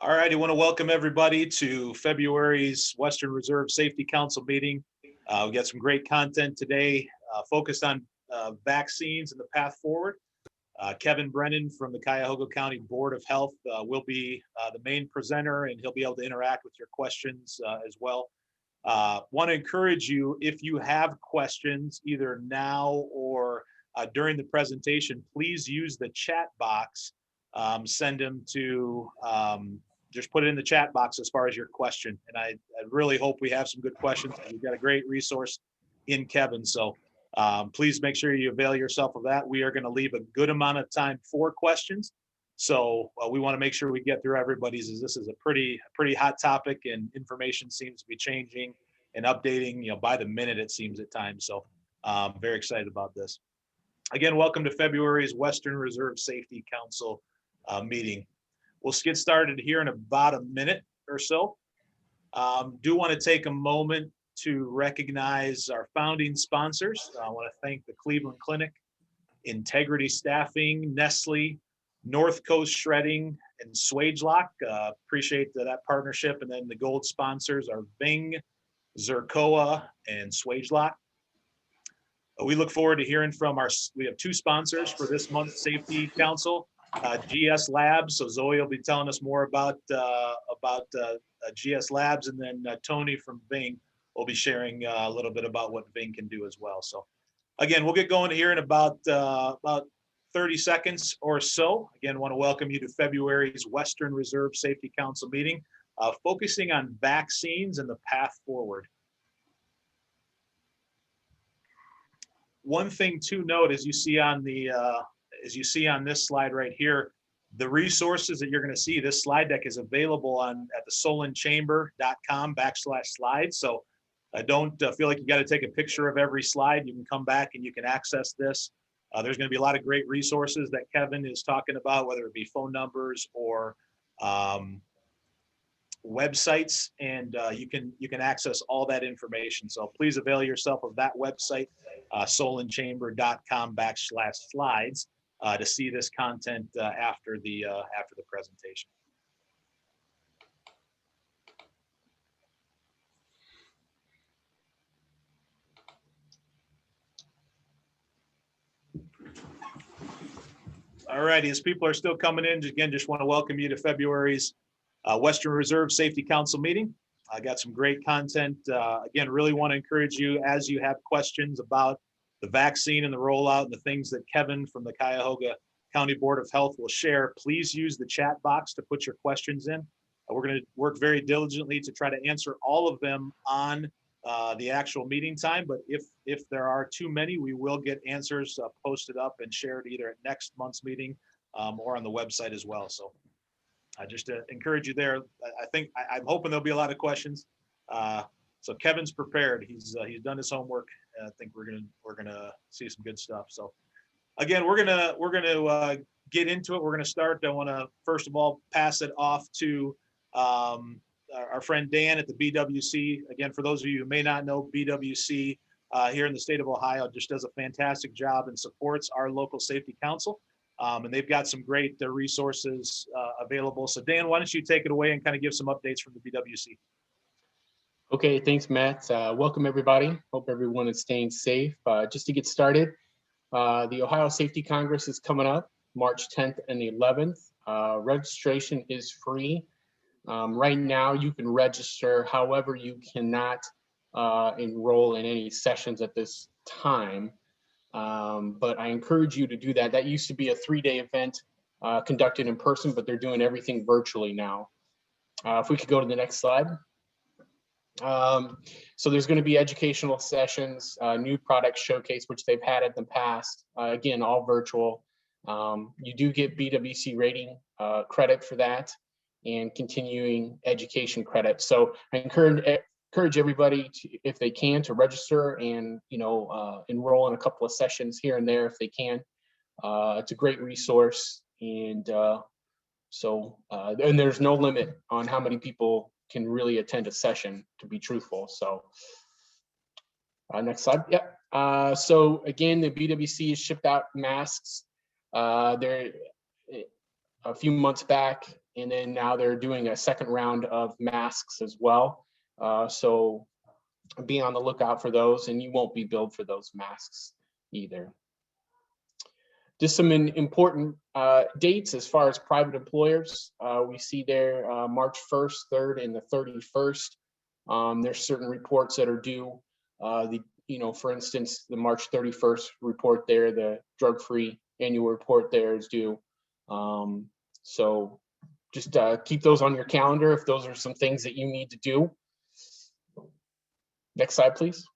All right, I want to welcome everybody to February's Western Reserve Safety Council meeting. We got some great content today focused on vaccines and the path forward. Kevin Brennan from the Cuyahoga County Board of Health will be the main presenter, and he'll be able to interact with your questions as well. Want to encourage you, if you have questions either now or during the presentation, please use the chat box. Send them to, just put it in the chat box as far as your question. And I really hope we have some good questions. We've got a great resource in Kevin. So please make sure you avail yourself of that. We are going to leave a good amount of time for questions. So we want to make sure we get through everybody's, as this is a pretty hot topic, and information seems to be changing and updating, by the minute, it seems at times. So very excited about this. Again, welcome to February's Western Reserve Safety Council meeting. We'll get started here in about a minute or so. Do want to take a moment to recognize our founding sponsors. I want to thank the Cleveland Clinic, Integrity Staffing, Nestle, North Coast Shredding, and Swagelock. Appreciate that partnership. And then the gold sponsors are Ving, Zercoa, and Swagelock. We look forward to hearing from we have two sponsors for this month's Safety Council, GS Labs. So Zoe will be telling us more about GS Labs, and then Tony from Ving will be sharing a little bit about what Ving can do as well. So again, we'll get going here in about 30 seconds or so. Again, want to welcome you to February's Western Reserve Safety Council meeting, focusing on vaccines and the path forward. One thing to note, as you see on this slide right here, the resources that you're going to see, this slide deck is available at the solandchamber.com/slides. So don't feel like you got to take a picture of every slide. You can come back and you can access this. There's going to be a lot of great resources that Kevin is talking about, whether it be phone numbers or websites, and you can access all that information. So please avail yourself of that website, solandchamber.com/slides, to see this content after the presentation. All righty, as people are still coming in, again, just want to welcome you to February's Western Reserve Safety Council meeting. I got some great content. Again, really want to encourage you, as you have questions about the vaccine and the rollout and the things that Kevin from the Cuyahoga County Board of Health will share, please use the chat box to put your questions in. We're going to work very diligently to try to answer all of them on the actual meeting time, but if there are too many, we will get answers posted up and shared either at next month's meeting or on the website as well. So I just encourage you there. I'm hoping there'll be a lot of questions. So Kevin's prepared. He's done his homework. I think we're gonna see some good stuff. So again, we're gonna get into it. We're gonna start. I want to first of all pass it off to our friend Dan at the BWC. Again, for those of you who may not know, BWC here in the state of Ohio just does a fantastic job and supports our local safety council. And they've got some great resources available. So Dan, why don't you take it away and kind of give some updates from the BWC? Okay, thanks, Matt. Welcome, everybody. Hope everyone is staying safe. Just to get started, the Ohio Safety Congress is coming up March 10th and 11th. Registration is free. Right now, you can register. However, you cannot enroll in any sessions at this time. But I encourage you to do that. That used to be a 3-day event conducted in person, but they're doing everything virtually now. If we could go to the next slide. So there's going to be educational sessions, new product showcase, which they've had in the past, again, all virtual. You do get BWC rating credit for that and continuing education credit. So I encourage everybody to, if they can, to register and enroll in a couple of sessions here and there if they can. It's a great resource, and and there's no limit on how many people can really attend a session, to be truthful. So next slide. Yep. So again, the BWC has shipped out masks. There a few months back, And then now they're doing a second round of masks as well. So be on the lookout for those, and you won't be billed for those masks either. Just some important dates as far as private employers. We see there March 1st, 3rd, and the 31st. There's certain reports that are due. For instance, the March 31st report there, the drug-free annual report there is due. So just keep those on your calendar if those are some things that you need to do. Next slide, please.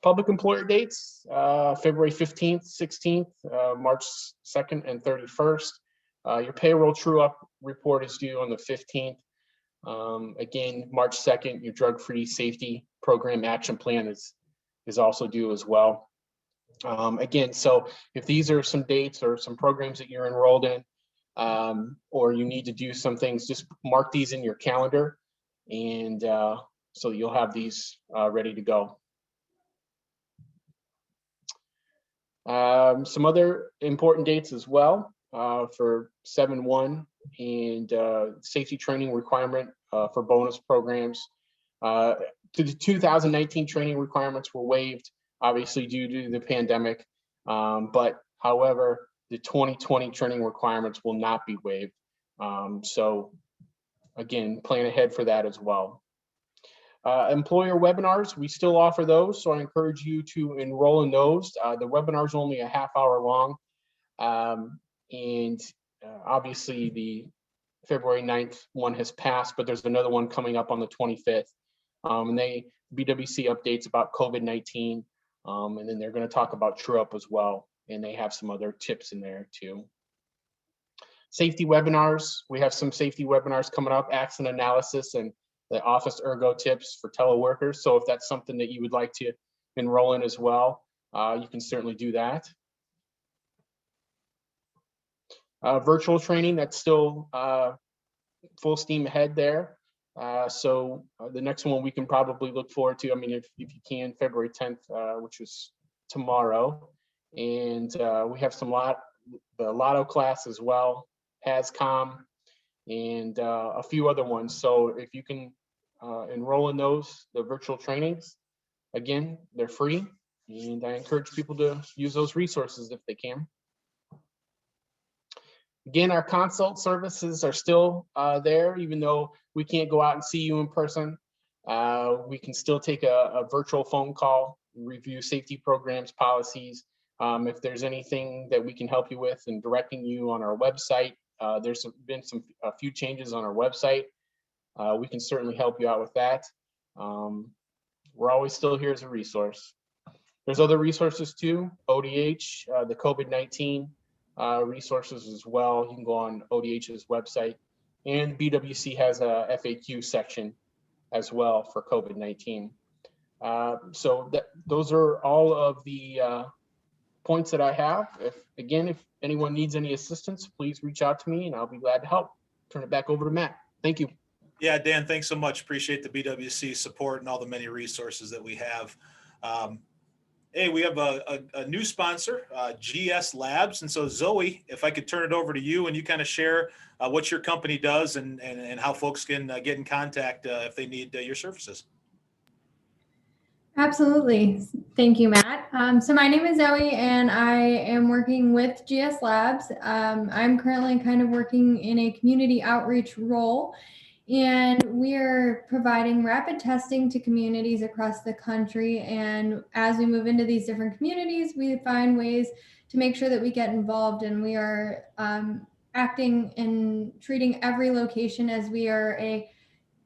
Public employer dates, February 15th, 16th, March 2nd, and 31st. Your payroll true-up report is due on the 15th. Again, March 2nd, your drug-free safety program action plan is also due as well. Again, so if these are some dates or some programs that you're enrolled in, or you need to do some things, just mark these in your calendar, and so you'll have these ready to go. Some other important dates as well for 7/1 and safety training requirement for bonus programs. The 2019 training requirements were waived, obviously due to the pandemic, but however, the 2020 training requirements will not be waived. So again, plan ahead for that as well. Employer webinars, we still offer those, so I encourage you to enroll in those. The webinar is only a half hour long, and obviously the February 9th one has passed, but there's another one coming up on the 25th. And BWC updates about COVID-19, and then they're going to talk about true-up as well, and they have some other tips in there too. Safety webinars, we have some safety webinars coming up, accident analysis and the office ergo tips for teleworkers. So if that's something that you would like to enroll in as well, you can certainly do that. Virtual training, that's still full steam ahead there. So the next one we can probably look forward to, I mean, if you can, February 10th, which is tomorrow. And we have the Lotto class as well, HASCOM, and a few other ones. So if you can enroll in those, the virtual trainings, again, they're free, and I encourage people to use those resources if they can. Again, our consult services are still there, even though we can't go out and see you in person. We can still take a virtual phone call, review safety programs, policies. If there's anything that we can help you with and directing you on our website, there's been a few changes on our website. We can certainly help you out with that. We're always still here as a resource. There's other resources too, ODH, the COVID-19 resources as well. You can go on ODH's website, and BWC has a FAQ section as well for COVID-19. So those are all of the points that I have. If anyone needs any assistance, please reach out to me and I'll be glad to help. Turn it back over to Matt. Thank you. Yeah, Dan, thanks so much. Appreciate the BWC support and all the many resources that we have. Hey, we have a new sponsor, GS Labs. And so Zoe, if I could turn it over to you and you kind of share what your company does and how folks can get in contact if they need your services. Absolutely. Thank you, Matt. So my name is Zoe and I am working with GS Labs. I'm currently kind of working in a community outreach role, and we are providing rapid testing to communities across the country. And as we move into these different communities, we find ways to make sure that we get involved, and we are acting and treating every location as we are a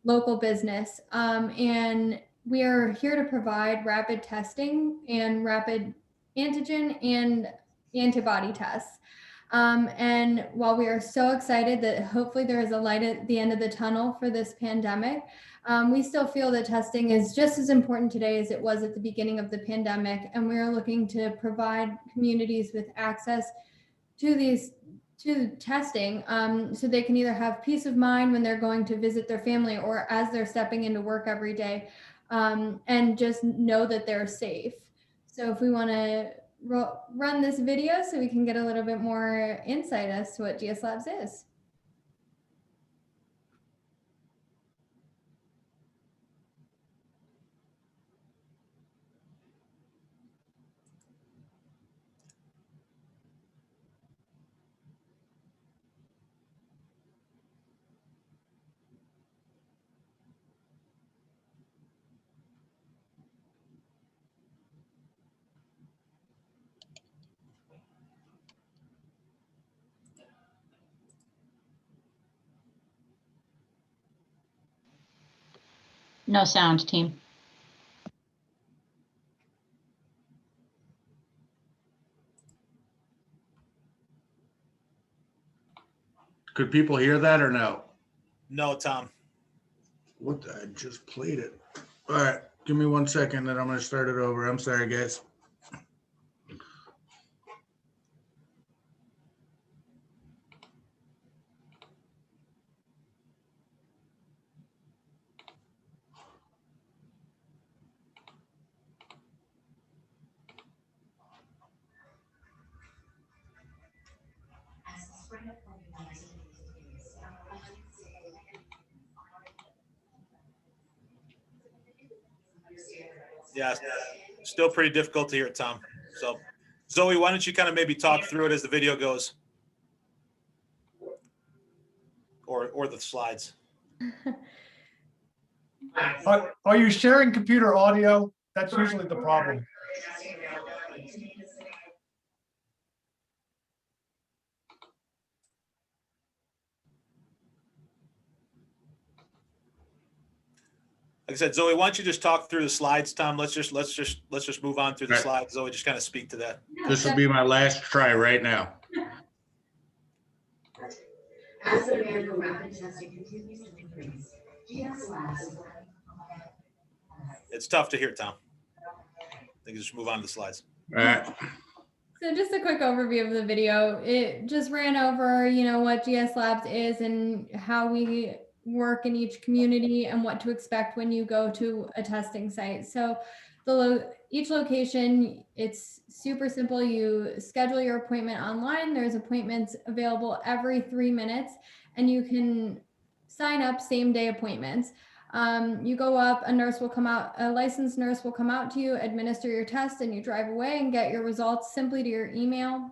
local business. And we are here to provide rapid testing and rapid antigen and antibody tests. And while we are so excited that hopefully there is a light at the end of the tunnel for this pandemic, we still feel that testing is just as important today as it was at the beginning of the pandemic. And we are looking to provide communities with access to testing, so they can either have peace of mind when they're going to visit their family or as they're stepping into work every day, and just know that they're safe. So if we want to run this video so we can get a little bit more insight as to what GS Labs is. No sound, team. Could people hear that or no? No, Tom. What, I just played it. All right, give me 1 second and I'm gonna start it over. I'm sorry, guys. Yeah, still pretty difficult to hear, Tom. So Zoe, why don't you kind of maybe talk through it as the video goes? Or the slides. Are you sharing computer audio? That's usually the problem. Like I said, Zoe, why don't you just talk through the slides, Tom? Let's just move on through the Right. slides. Zoe, just kind of speak to that. This will be my last try right now. As the demand for rapid testing continues to increase, GS Labs. It's tough to hear, Tom. I think just move on to the slides. All right, So just a quick overview of the video. It just ran over, what GS Labs is and how we work in each community and what to expect when you go to a testing site. So each location, it's super simple. You schedule your appointment online. There's appointments available every 3 minutes, and you can sign up same day appointments. You go up, a licensed nurse will come out to you, administer your test, and you drive away and get your results simply to your email.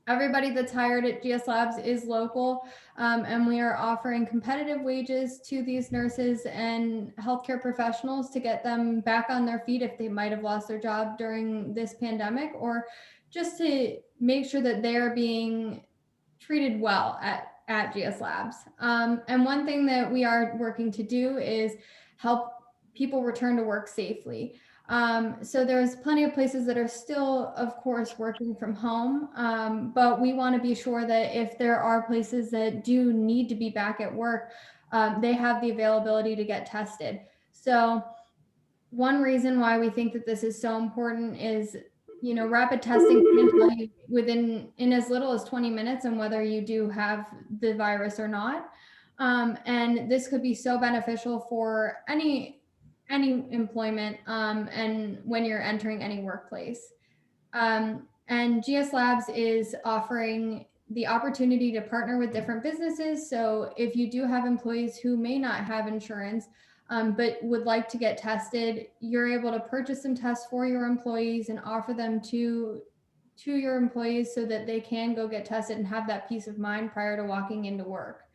Everybody that's hired at GS Labs is local, and we are offering competitive wages to these nurses and healthcare professionals to get them back on their feet if they might have lost their job during this pandemic, or just to make sure that they're being treated well at GS Labs. And one thing that we are working to do is help people return to work safely. So there's plenty of places that are still, of course, working from home, but we want to be sure that if there are places that do need to be back at work, they have the availability to get tested. So one reason why we think that this is so important is, rapid testing can tell you in as little as 20 minutes and whether you do have the virus or not. And this could be so beneficial for any employment and when you're entering any workplace. And GS Labs is offering the opportunity to partner with different businesses. So if you do have employees who may not have insurance, but would like to get tested, you're able to purchase some tests for your employees and offer them to your employees so that they can go get tested and have that peace of mind prior to walking into work.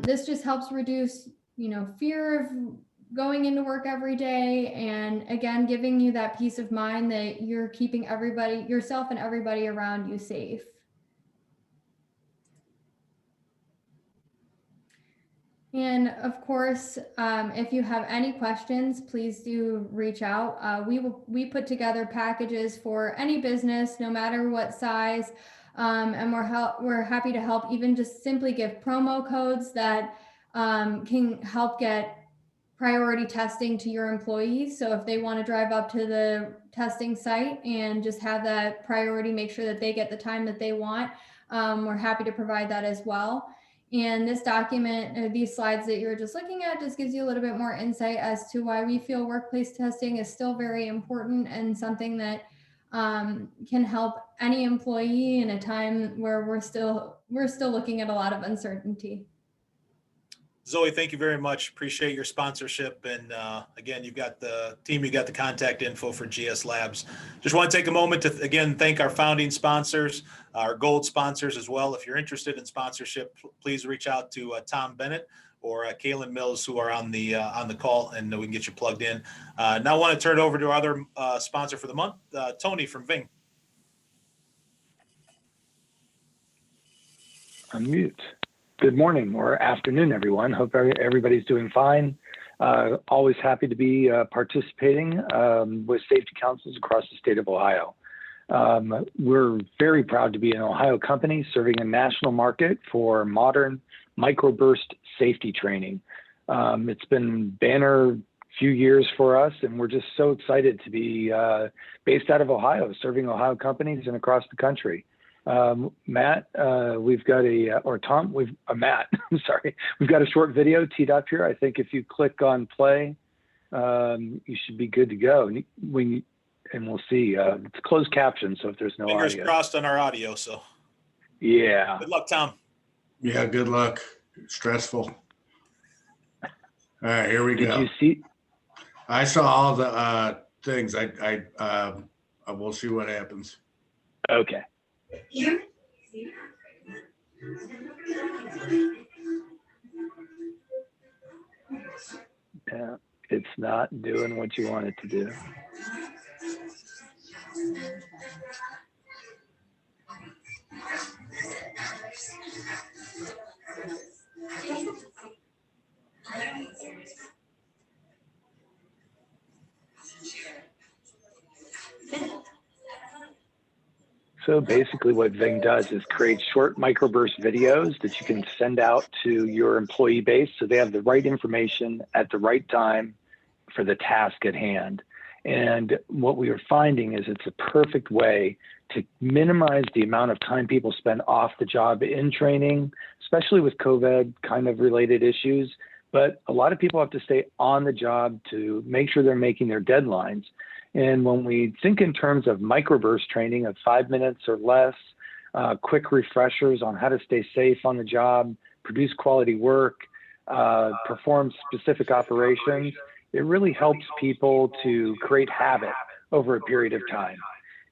This just helps reduce, fear of going into work every day, and again, giving you that peace of mind that you're keeping yourself and everybody around you safe. And of course, if you have any questions, please do reach out. We put together packages for any business, no matter what size, and we're happy to help. Even just simply give promo codes that can help get priority testing to your employees. So if they want to drive up to the testing site and just have that priority, make sure that they get the time that they want, we're happy to provide that as well. And this document, these slides that you're just looking at, just gives you a little bit more insight as to why we feel workplace testing is still very important and something that can help any employee in a time where we're still looking at a lot of uncertainty. Zoe, thank you very much. Appreciate your sponsorship. And again, you've got the team, you got the contact info for GS Labs. Just want to take a moment to, again, thank our founding sponsors, our gold sponsors as well. If you're interested in sponsorship, please reach out to Tom Bennett or Kaylin Mills, who are on the call, and we can get you plugged in. Now I want to turn it over to our other sponsor for the month, Tony from Ving. Unmute. Good morning or afternoon, everyone. Hope everybody's doing fine. Always happy to be participating with safety councils across the state of Ohio. We're very proud to be an Ohio company serving a national market for modern microburst safety training. It's been banner few years for us, and we're just so excited to be based out of Ohio, serving Ohio companies and across the country. Matt, we've got Matt, I'm sorry. We've got a short video teed up here. I think if you click on play, you should be good to go. And we'll see. It's closed caption, so if there's no Fingers audio. crossed on our audio, so. Yeah. Good luck, Tom. Yeah, good luck. Stressful. All right, here we Did go. you see? I saw all the things. I will see what happens. Okay. Here. Yeah, it's not doing what you want it to do. So basically what Ving does is create short microburst videos that you can send out to your employee base so they have the right information at the right time for the task at hand. And what we are finding is it's a perfect way to minimize the amount of time people spend off the job in training, especially with COVID kind of related issues. But a lot of people have to stay on the job to make sure they're making their deadlines. And when we think in terms of microburst training of 5 minutes or less, quick refreshers on how to stay safe on the job, produce quality work, perform specific operations, it really helps people to create habit over a period of time.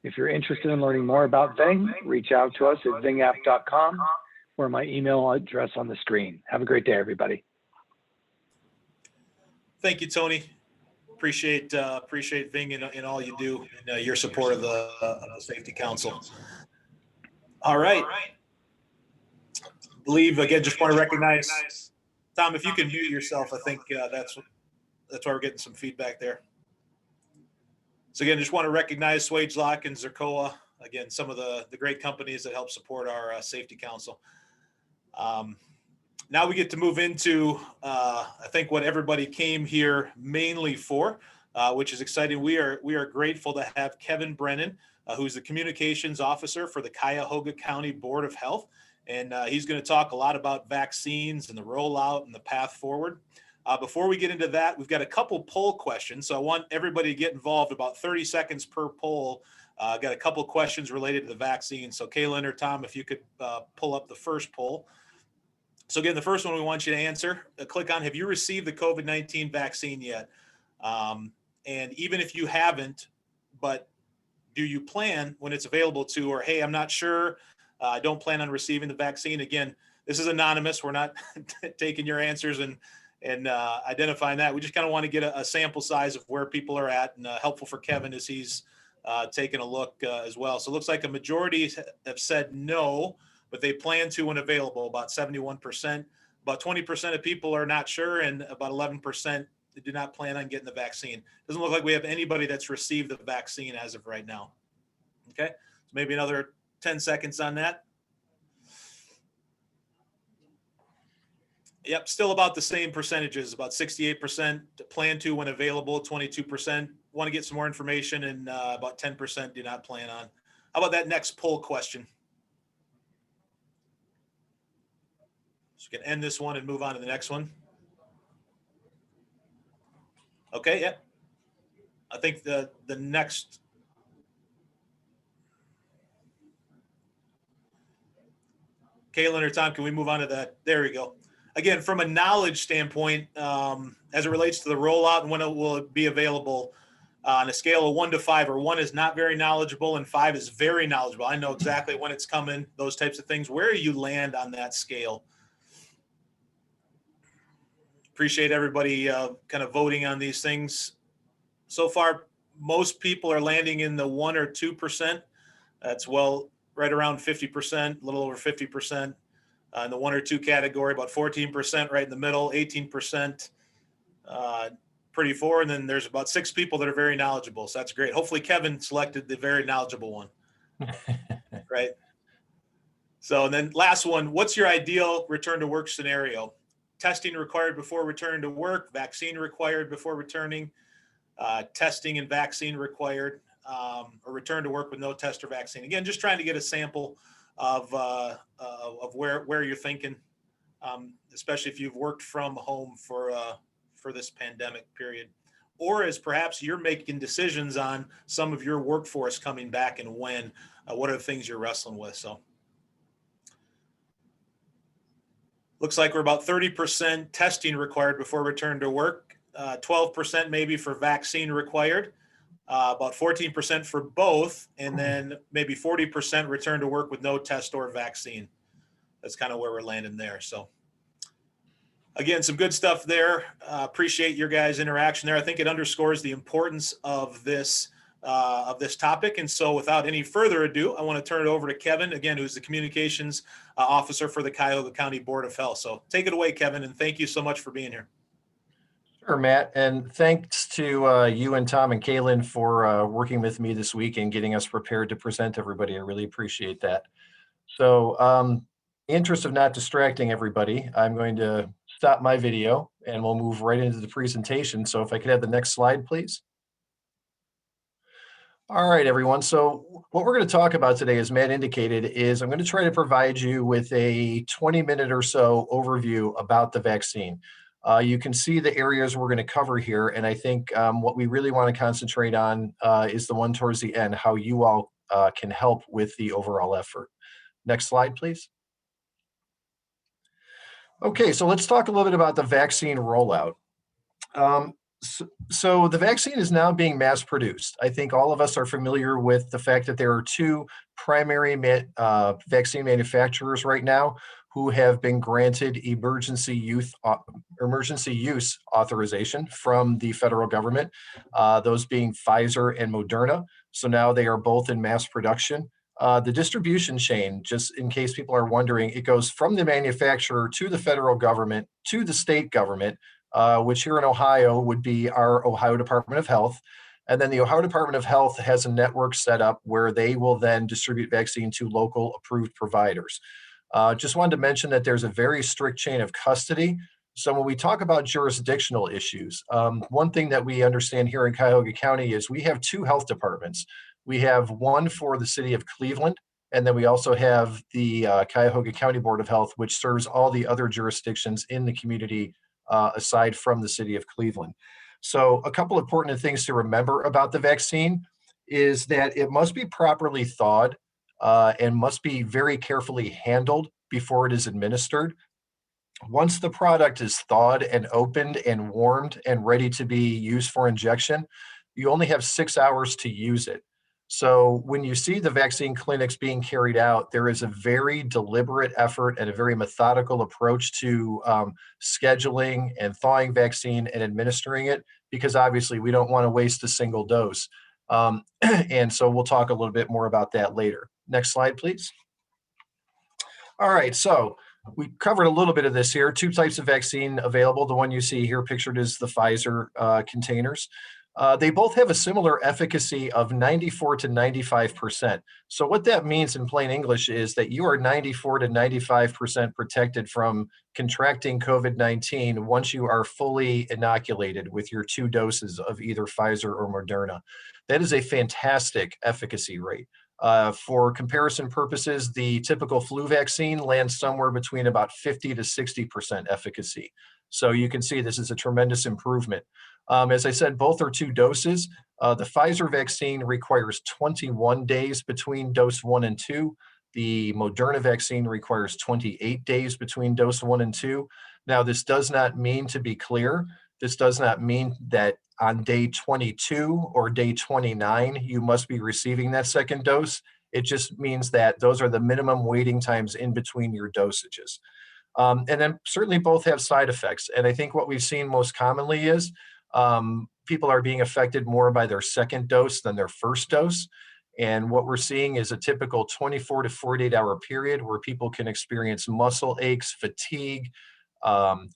If you're interested in learning more about Ving, reach out to us at vingapp.com or my email address on the screen. Have a great day, everybody. Thank you, Tony. Appreciate Ving in all you do and your support of the Safety Council. All right. Believe again, just want to recognize Tom. If you can mute yourself, I think that's why we're getting some feedback there. So again, just want to recognize Swagelok and Zerkoa. Again, some of the great companies that help support our Safety Council. Now we get to move into, I think, what everybody came here mainly for, which is exciting. We are grateful to have Kevin Brennan, who's the communications officer for the Cuyahoga County Board of Health. And he's going to talk a lot about vaccines and the rollout and the path forward. Before we get into that, we've got a couple poll questions. So I want everybody to get involved, about 30 seconds per poll. Got a couple questions related to the vaccine. So Kaylin or Tom, if you could pull up the first poll. So again, the first one we want you to answer, click on, have you received the COVID-19 vaccine yet? And even if you haven't, but do you plan when it's available to, or, hey, I'm not sure, I don't plan on receiving the vaccine. Again, this is anonymous. We're not taking your answers and identifying that. We just kind of want to get a sample size of where people are at, and helpful for Kevin as he's taking a look as well. So it looks like a majority have said no, but they plan to when available, about 71%. About 20% of people are not sure, and about 11% do not plan on getting the vaccine. Doesn't look like we have anybody that's received the vaccine as of right now. Okay, so maybe another 10 seconds on that. Yep, still about the same percentages, about 68% plan to when available, 22% want to get some more information, and about 10% do not plan on. How about that next poll question? So we can end this one and move on to the next one. Okay, yeah. I think the next. Kaylin or Tom, can we move on to that? There we go. Again, from a knowledge standpoint, as it relates to the rollout and when it will be available, on a scale of 1 to 5, or 1 is not very knowledgeable and 5 is very knowledgeable. I know exactly when it's coming, those types of things. Where you land on that scale? Appreciate everybody kind of voting on these things. So far, most people are landing in the 1 or 2%. That's right around 50%, a little over 50%. In the 1 or 2 category, about 14% right in the middle, 18% pretty for, and then there's about 6 people that are very knowledgeable. So that's great. Hopefully Kevin selected the very knowledgeable one, right? So, and then last one, what's your ideal return to work scenario? Testing required before returning to work, vaccine required before returning, testing and vaccine required, or return to work with no test or vaccine. Again, just trying to get a sample of where you're thinking, especially if you've worked from home for this pandemic period, or as perhaps you're making decisions on some of your workforce coming back and when, what are the things you're wrestling with. So looks like we're about 30% testing required before return to work, 12% maybe for vaccine required, about 14% for both, and then maybe 40% return to work with no test or vaccine. That's kind of where we're landing there. So again, some good stuff there. Appreciate your guys' interaction there. I think it underscores the importance of this topic. And so without any further ado, I want to turn it over to Kevin, again, who's the communications officer for the Cuyahoga County Board of Health. So take it away, Kevin, and thank you so much for being here. Sure, Matt, and thanks to you and Tom and Kaylin for working with me this week and getting us prepared to present everybody. I really appreciate that. So in the interest of not distracting everybody, I'm going to stop my video and we'll move right into the presentation. So if I could have the next slide, please. All right, everyone. So what we're going to talk about today, as Matt indicated, is I'm going to try to provide you with a 20-minute or so overview about the vaccine. You can see the areas we're going to cover here, and I think what we really want to concentrate on is the one towards the end, how you all can help with the overall effort. Next slide, please. Okay, so let's talk a little bit about the vaccine rollout. So the vaccine is now being mass produced. I think all of us are familiar with the fact that there are 2 primary vaccine manufacturers right now who have been granted emergency use authorization from the federal government, those being Pfizer and Moderna. So now they are both in mass production. The distribution chain, just in case people are wondering, it goes from the manufacturer to the federal government to the state government, which here in Ohio would be our Ohio Department of Health. And then the Ohio Department of Health has a network set up where they will then distribute vaccine to local approved providers. Just wanted to mention that there's a very strict chain of custody. So when we talk about jurisdictional issues, one thing that we understand here in Cuyahoga County is we have 2 health departments. We have one for the city of Cleveland, and then we also have the Cuyahoga County Board of Health, which serves all the other jurisdictions in the community aside from the city of Cleveland. So a couple important things to remember about the vaccine is that it must be properly thawed and must be very carefully handled before it is administered. Once the product is thawed and opened and warmed and ready to be used for injection, you only have 6 hours to use it. So when you see the vaccine clinics being carried out, there is a very deliberate effort and a very methodical approach to scheduling and thawing vaccine and administering it, because obviously we don't want to waste a single dose. And so we'll talk a little bit more about that later. Next slide, please. All right, so we covered a little bit of this here. 2 types of vaccine available. The one you see here pictured is the Pfizer containers. They both have a similar efficacy of 94 to 95%. So what that means in plain English is that you are 94 to 95% protected from contracting COVID-19 once you are fully inoculated with your 2 doses of either Pfizer or Moderna. That is a fantastic efficacy rate. For comparison purposes, the typical flu vaccine lands somewhere between about 50 to 60% efficacy. So you can see this is a tremendous improvement. As I said, both are 2 doses. The Pfizer vaccine requires 21 days between dose 1 and 2. The Moderna vaccine requires 28 days between dose 1 and 2. Now, this does not mean, to be clear, this does not mean that on day 22 or day 29, you must be receiving that second dose. It just means that those are the minimum waiting times in between your dosages. And then certainly both have side effects. And I think what we've seen most commonly is people are being affected more by their second dose than their first dose. And what we're seeing is a typical 24 to 48 hour period where people can experience muscle aches, fatigue,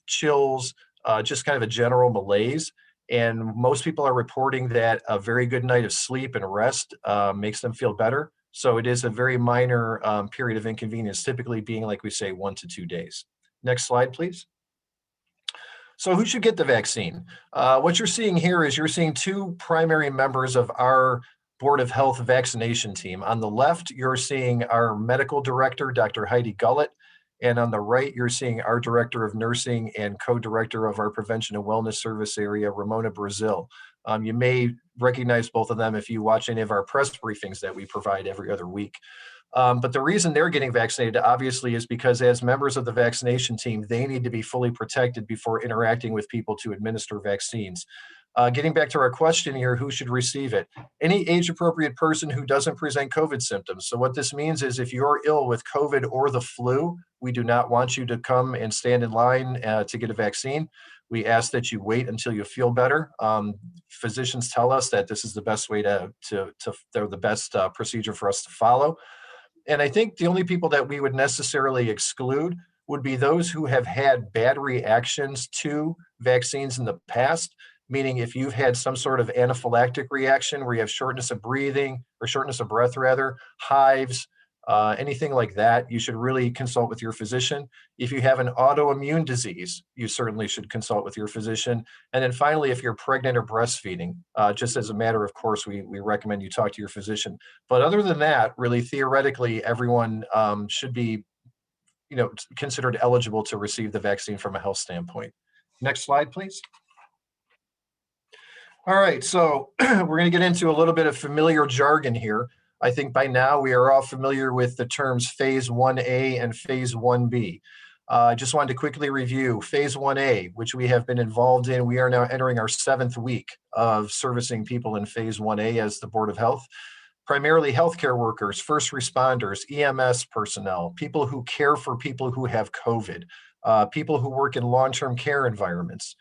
chills, just kind of a general malaise. And most people are reporting that a very good night of sleep and rest makes them feel better. So it is a very minor period of inconvenience, typically being, like we say, 1 to 2 days. Next slide, please. So who should get the vaccine? What you're seeing here is you're seeing two primary members of our Board of Health vaccination team. On the left, you're seeing our medical director, Dr. Heidi Gullett. And on the right, you're seeing our director of nursing and co-director of our prevention and wellness service area, Ramona Brazil. You may recognize both of them if you watch any of our press briefings that we provide every other week. But the reason they're getting vaccinated, obviously, is because as members of the vaccination team, they need to be fully protected before interacting with people to administer vaccines. Getting back to our question here, who should receive it? Any age-appropriate person who doesn't present COVID symptoms. So what this means is if you're ill with COVID or the flu, we do not want you to come and stand in line to get a vaccine. We ask that you wait until you feel better. Physicians tell us that this is the best way they're the best procedure for us to follow. And I think the only people that we would necessarily exclude would be those who have had bad reactions to vaccines in the past, meaning if you've had some sort of anaphylactic reaction where you have shortness of breathing or shortness of breath rather, hives, anything like that, you should really consult with your physician. If you have an autoimmune disease, you certainly should consult with your physician. And then finally, if you're pregnant or breastfeeding, just as a matter of course, we recommend you talk to your physician. But other than that, really theoretically, everyone should be considered eligible to receive the vaccine from a health standpoint. Next slide, please. All right, so we're going to get into a little bit of familiar jargon here. I think by now we are all familiar with the terms Phase 1A and Phase 1B. I just wanted to quickly review Phase 1A, which we have been involved in. We are now entering our 7th week of servicing people in Phase 1A as the Board of Health. Primarily healthcare workers, first responders, EMS personnel, people who care for people who have COVID, people who work in long-term care environments.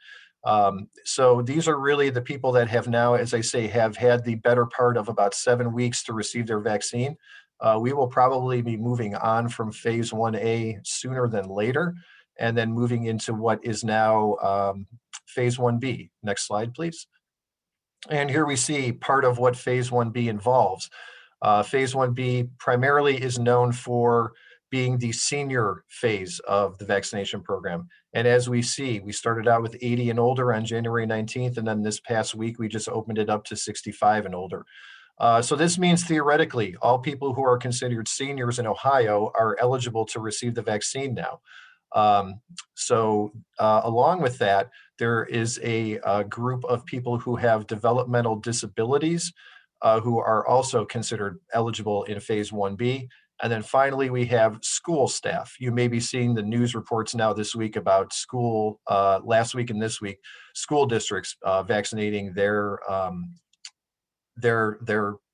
So these are really the people that have now, as I say, have had the better part of about 7 weeks to receive their vaccine. We will probably be moving on from Phase 1A sooner than later, and then moving into what is now Phase 1B. Next slide, please. And here we see part of what Phase 1B involves. Phase 1B primarily is known for being the senior phase of the vaccination program. And as we see, we started out with 80 and older on January 19th, and then this past week, we just opened it up to 65 and older. So this means theoretically, all people who are considered seniors in Ohio are eligible to receive the vaccine now. Along with that, there is a group of people who have developmental disabilities who are also considered eligible in Phase 1B. And then finally, we have school staff. You may be seeing the news reports now this week about school, last week and this week, school districts vaccinating their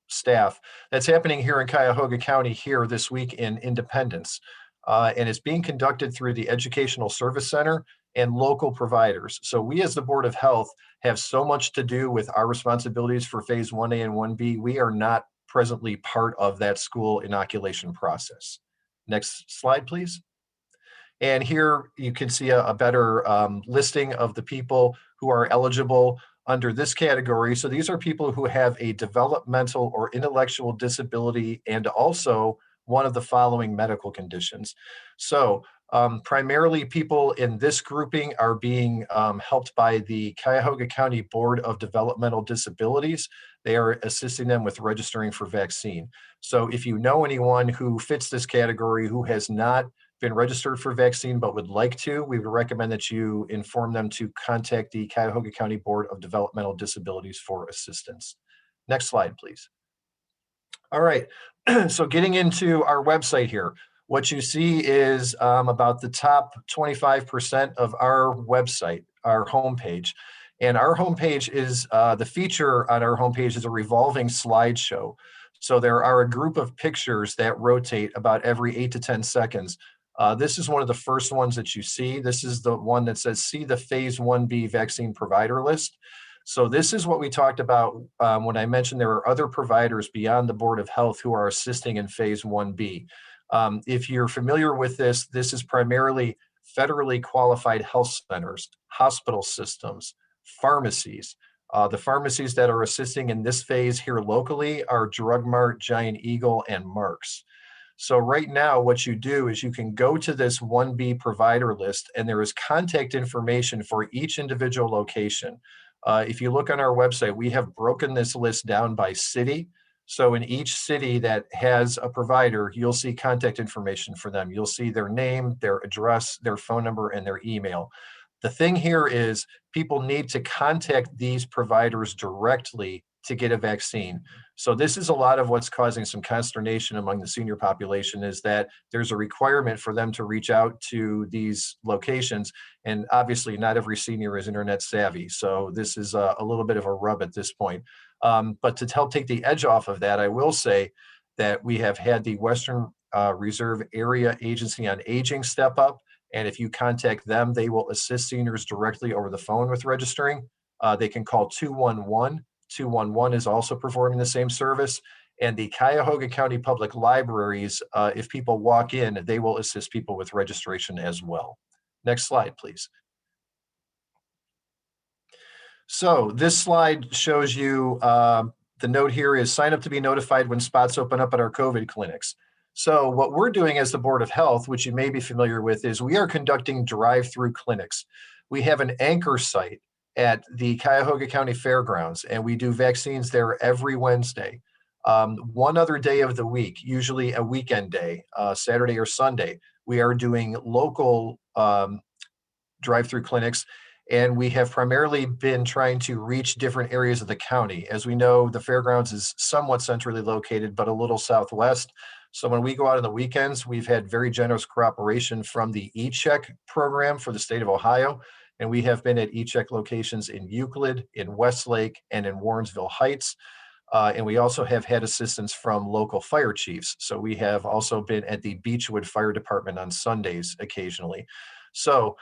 staff. That's happening here in Cuyahoga County here this week in Independence. And it's being conducted through the Educational Service Center and local providers. So we as the Board of Health have so much to do with our responsibilities for Phase 1A and 1B. We are not presently part of that school inoculation process. Next slide, please. And here you can see a better listing of the people who are eligible under this category. So these are people who have a developmental or intellectual disability and also one of the following medical conditions. So primarily people in this grouping are being helped by the Cuyahoga County Board of Developmental Disabilities. They are assisting them with registering for vaccine. So if you know anyone who fits this category who has not been registered for vaccine but would like to, we would recommend that you inform them to contact the Cuyahoga County Board of Developmental Disabilities for assistance. Next slide, please. All right, so getting into our website here, what you see is about the top 25% of our website, our homepage. And our homepage is, the feature on our homepage is a revolving slideshow. So there are a group of pictures that rotate about every 8 to 10 seconds. This is one of the first ones that you see. This is the one that says, see the Phase 1B vaccine provider list. So this is what we talked about when I mentioned there are other providers beyond the Board of Health who are assisting in Phase 1B. If you're familiar with this, this is primarily federally qualified health centers, hospital systems, pharmacies. The pharmacies that are assisting in this phase here locally are Drug Mart, Giant Eagle, and Mark's. So right now, what you do is you can go to this 1B provider list, and there is contact information for each individual location. If you look on our website, we have broken this list down by city. So in each city that has a provider, you'll see contact information for them. You'll see their name, their address, their phone number, and their email. The thing here is people need to contact these providers directly to get a vaccine. So this is a lot of what's causing some consternation among the senior population, is that there's a requirement for them to reach out to these locations. And obviously not every senior is internet savvy. So this is a little bit of a rub at this point. But to help take the edge off of that, I will say that we have had the Western Reserve Area Agency on Aging step up. And if you contact them, they will assist seniors directly over the phone with registering. They can call 211. 211 is also performing the same service. And the Cuyahoga County Public Libraries, if people walk in, they will assist people with registration as well. Next slide, please. So this slide shows you, the note here is sign up to be notified when spots open up at our COVID clinics. So what we're doing as the Board of Health, which you may be familiar with, is we are conducting drive-through clinics. We have an anchor site at the Cuyahoga County Fairgrounds, and we do vaccines there every Wednesday. One other day of the week, usually a weekend day, Saturday or Sunday, we are doing local drive-through clinics, and we have primarily been trying to reach different areas of the county. As we know, the fairgrounds is somewhat centrally located, but a little southwest. So when we go out on the weekends, we've had very generous cooperation from the eCheck program for the state of Ohio. And we have been at eCheck locations in Euclid, in Westlake, and in Warrensville Heights. And we also have had assistance from local fire chiefs. So we have also been at the Beechwood Fire Department on Sundays occasionally. So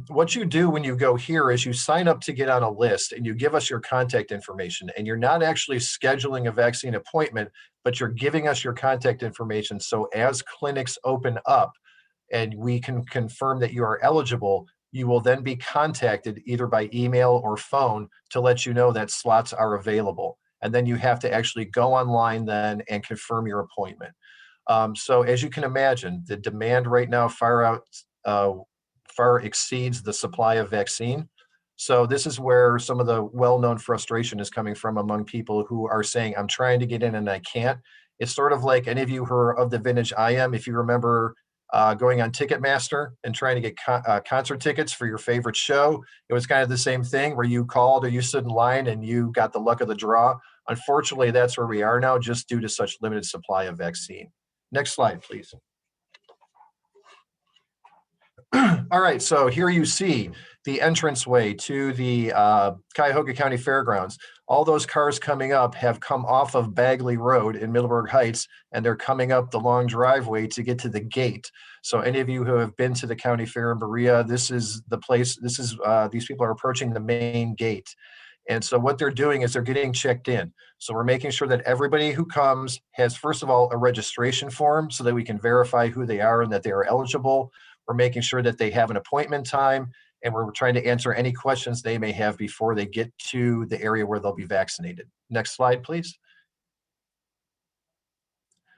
what you do when you go here is you sign up to get on a list, and you give us your contact information, and you're not actually scheduling a vaccine appointment, but you're giving us your contact information. So as clinics open up and we can confirm that you are eligible, you will then be contacted either by email or phone to let you know that slots are available. And then you have to actually go online then and confirm your appointment. So as you can imagine, the demand right now far exceeds the supply of vaccine. So this is where some of the well-known frustration is coming from among people who are saying, I'm trying to get in and I can't. It's sort of like any of you who are of the vintage I am, if you remember going on Ticketmaster and trying to get concert tickets for your favorite show. It was kind of the same thing where you called or you stood in line and you got the luck of the draw. Unfortunately, that's where we are now, just due to such limited supply of vaccine. Next slide, please. All right, so here you see the entranceway to the Cuyahoga County Fairgrounds. All those cars coming up have come off of Bagley Road in Middleburg Heights, and they're coming up the long driveway to get to the gate. So any of you who have been to the county fair in Berea, this is the place, this is, these people are approaching the main gate. And so what they're doing is they're getting checked in. So we're making sure that everybody who comes has, first of all, a registration form so that we can verify who they are and that they are eligible. We're making sure that they have an appointment time, and we're trying to answer any questions they may have before they get to the area where they'll be vaccinated. Next slide, please.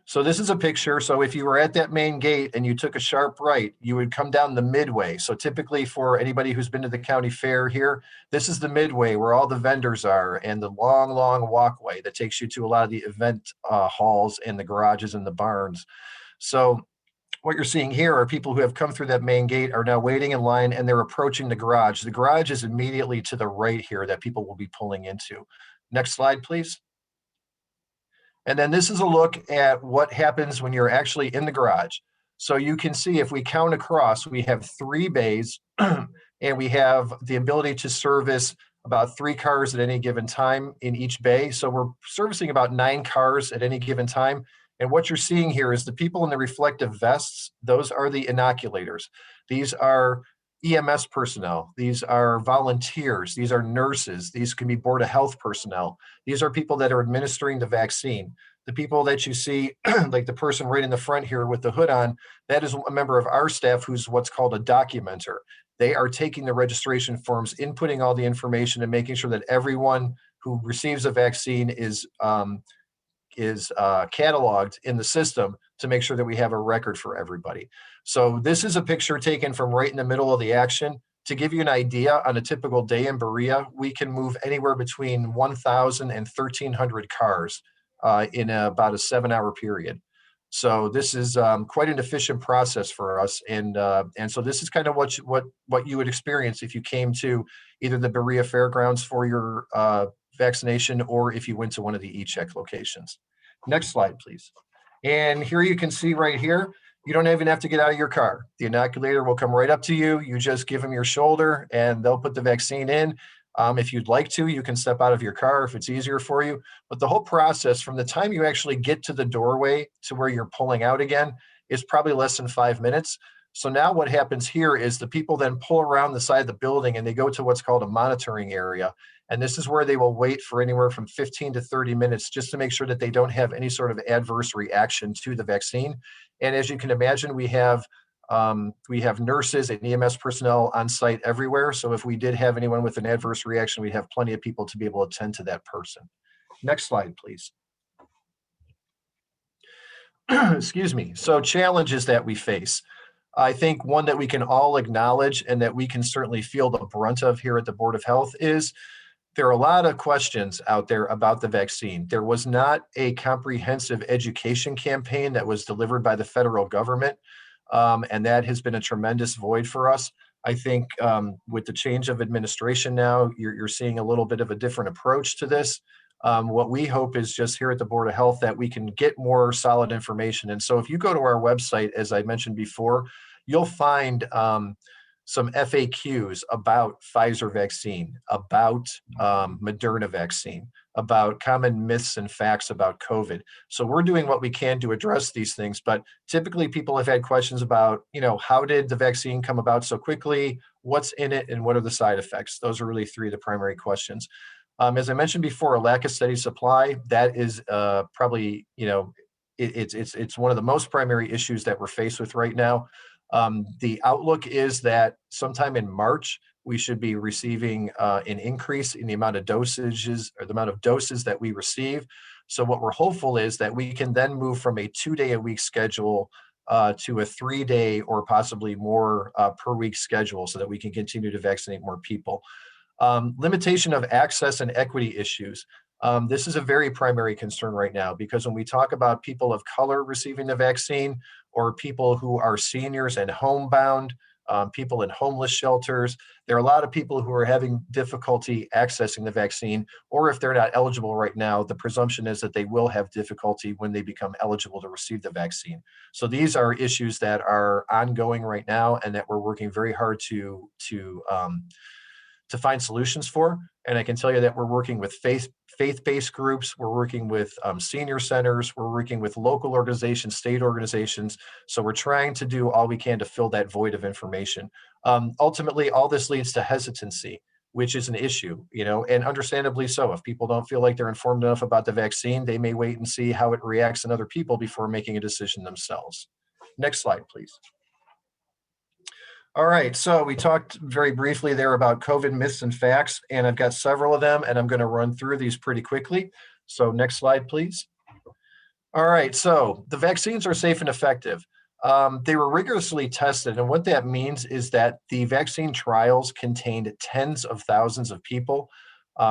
So this is a picture. So if you were at that main gate and you took a sharp right, you would come down the midway. So typically for anybody who's been to the county fair here, this is the midway where all the vendors are, and the long, long walkway that takes you to a lot of the event halls and the garages and the barns. So what you're seeing here are people who have come through that main gate are now waiting in line, and they're approaching the garage. The garage is immediately to the right here that people will be pulling into. Next slide, please. And then this is a look at what happens when you're actually in the garage. So you can see if we count across, we have 3 bays and we have the ability to service about 3 cars at any given time in each bay. So we're servicing about 9 cars at any given time. And what you're seeing here is the people in the reflective vests, those are the inoculators. These are EMS personnel. These are volunteers. These are nurses. These can be Board of Health personnel. These are people that are administering the vaccine. The people that you see, like the person right in the front here with the hood on, that is a member of our staff who's what's called a documenter. They are taking the registration forms, inputting all the information, and making sure that everyone who receives a vaccine is cataloged in the system to make sure that we have a record for everybody. So this is a picture taken from right in the middle of the action. To give you an idea, on a typical day in Berea, we can move anywhere between 1,000 and 1,300 cars in about a 7-hour period. So this is quite an efficient process for us, and so this is kind of what you would experience if you came to either the Berea Fairgrounds for your vaccination, or if you went to one of the eCheck locations. Next slide, please. And here you can see right here, you don't even have to get out of your car. The inoculator will come right up to you. You just give them your shoulder and they'll put the vaccine in. If you'd like to, you can step out of your car if it's easier for you. But the whole process from the time you actually get to the doorway to where you're pulling out again is probably less than 5 minutes. So now what happens here is the people then pull around the side of the building and they go to what's called a monitoring area. And this is where they will wait for anywhere from 15 to 30 minutes just to make sure that they don't have any sort of adverse reaction to the vaccine. And as you can imagine, we have nurses and EMS personnel on site everywhere. So if we did have anyone with an adverse reaction, we have plenty of people to be able to attend to that person. Next slide, please. Excuse me. So challenges that we face. I think one that we can all acknowledge and that we can certainly feel the brunt of here at the Board of Health is there are a lot of questions out there about the vaccine. There was not a comprehensive education campaign that was delivered by the federal government, and that has been a tremendous void for us. I think with the change of administration now, you're seeing a little bit of a different approach to this. What we hope is just here at the Board of Health that we can get more solid information. And so if you go to our website, as I mentioned before, you'll find some FAQs about Pfizer vaccine, about Moderna vaccine, about common myths and facts about COVID. So we're doing what we can to address these things, but typically people have had questions about, how did the vaccine come about so quickly? What's in it and what are the side effects? Those are really three of the primary questions. As I mentioned before, a lack of steady supply, that is probably, it's one of the most primary issues that we're faced with right now. The outlook is that sometime in March, we should be receiving an increase in the amount of dosages or the amount of doses that we receive. So what we're hopeful is that we can then move from a 2-day-a-week schedule to a 3-day or possibly more per week schedule so that we can continue to vaccinate more people. Limitation of access and equity issues. This is a very primary concern right now because when we talk about people of color receiving the vaccine or people who are seniors and homebound, people in homeless shelters, there are a lot of people who are having difficulty accessing the vaccine, or if they're not eligible right now, the presumption is that they will have difficulty when they become eligible to receive the vaccine. So these are issues that are ongoing right now and that we're working very hard to find solutions for. And I can tell you that we're working with faith-based groups, we're working with senior centers, we're working with local organizations, state organizations. So we're trying to do all we can to fill that void of information. Ultimately, all this leads to hesitancy, which is an issue, and understandably so. If people don't feel like they're informed enough about the vaccine, they may wait and see how it reacts in other people before making a decision themselves. Next slide, please. All right, so we talked very briefly there about COVID myths and facts, and I've got several of them, and I'm going to run through these pretty quickly. So next slide, please. All right, so the vaccines are safe and effective. They were rigorously tested, and what that means is that the vaccine trials contained tens of thousands of people.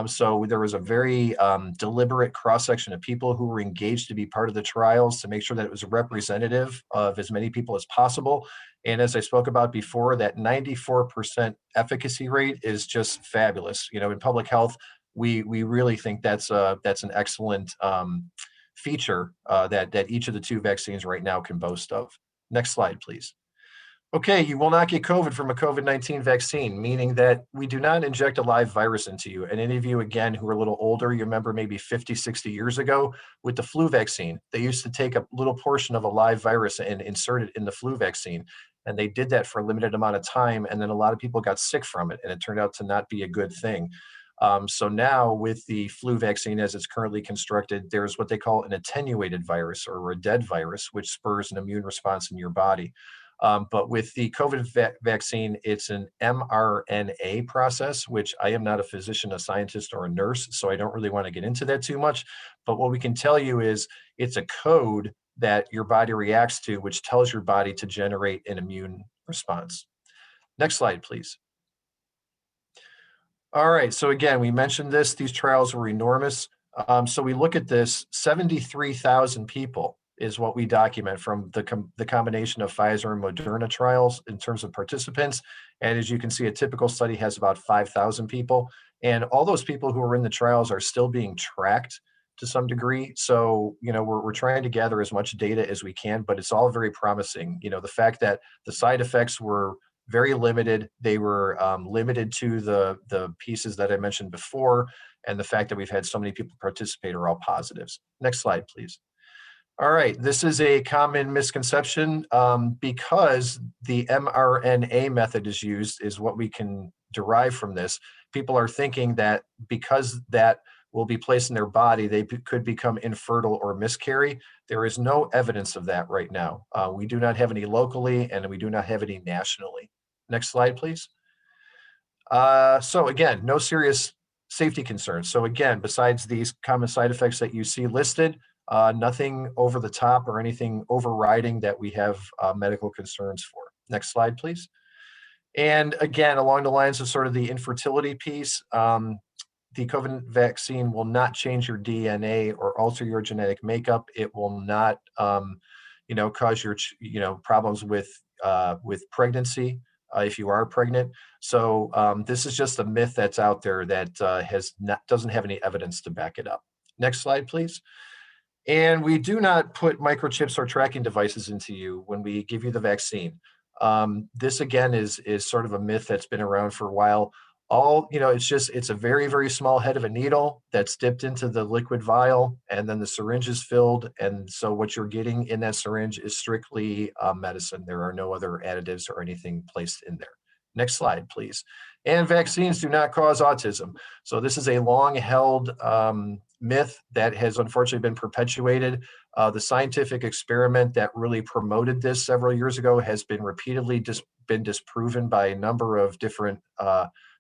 So there was a very deliberate cross-section of people who were engaged to be part of the trials to make sure that it was representative of as many people as possible. And as I spoke about before, that 94% efficacy rate is just fabulous. In public health, we really think that's an excellent feature that each of the two vaccines right now can boast of. Next slide, please. Okay, you will not get COVID from a COVID-19 vaccine, meaning that we do not inject a live virus into you. And any of you, again, who are a little older, you remember maybe 50, 60 years ago with the flu vaccine, they used to take a little portion of a live virus and insert it in the flu vaccine. And they did that for a limited amount of time. And then a lot of people got sick from it, and it turned out to not be a good thing. So now with the flu vaccine as it's currently constructed, there's what they call an attenuated virus or a dead virus, which spurs an immune response in your body. But with the COVID vaccine, it's an mRNA process, which I am not a physician, a scientist, or a nurse, so I don't really want to get into that too much. But what we can tell you is it's a code that your body reacts to, which tells your body to generate an immune response. Next slide, please. All right, so again, we mentioned this, these trials were enormous. So we look at this, 73,000 people is what we document from the combination of Pfizer and Moderna trials in terms of participants. And as you can see, a typical study has about 5,000 people. And all those people who are in the trials are still being tracked to some degree. So, we're trying to gather as much data as we can, but it's all very promising. The fact that the side effects were very limited, they were limited to the pieces that I mentioned before, and the fact that we've had so many people participate are all positives. Next slide, please. All right, this is a common misconception because the mRNA method is used is what we can derive from this. People are thinking that because that will be placed in their body, they could become infertile or miscarry. There is no evidence of that right now. We do not have any locally, and we do not have any nationally. Next slide, please. So again, no serious safety concerns. So again, besides these common side effects that you see listed, nothing over the top or anything overriding that we have medical concerns for. Next slide, please. And again, along the lines of sort of the infertility piece, the COVID vaccine will not change your DNA or alter your genetic makeup. It will not, cause your, problems with pregnancy if you are pregnant. So this is just a myth that's out there that doesn't have any evidence to back it up. Next slide, please. And we do not put microchips or tracking devices into you when we give you the vaccine. This again is sort of a myth that's been around for a while. It's a very, very small head of a needle that's dipped into the liquid vial, and then the syringe is filled. And so what you're getting in that syringe is strictly medicine. There are no other additives or anything placed in there. Next slide, please. And vaccines do not cause autism. So this is a long-held myth that has unfortunately been perpetuated. The scientific experiment that really promoted this several years ago has been repeatedly been disproven by a number of different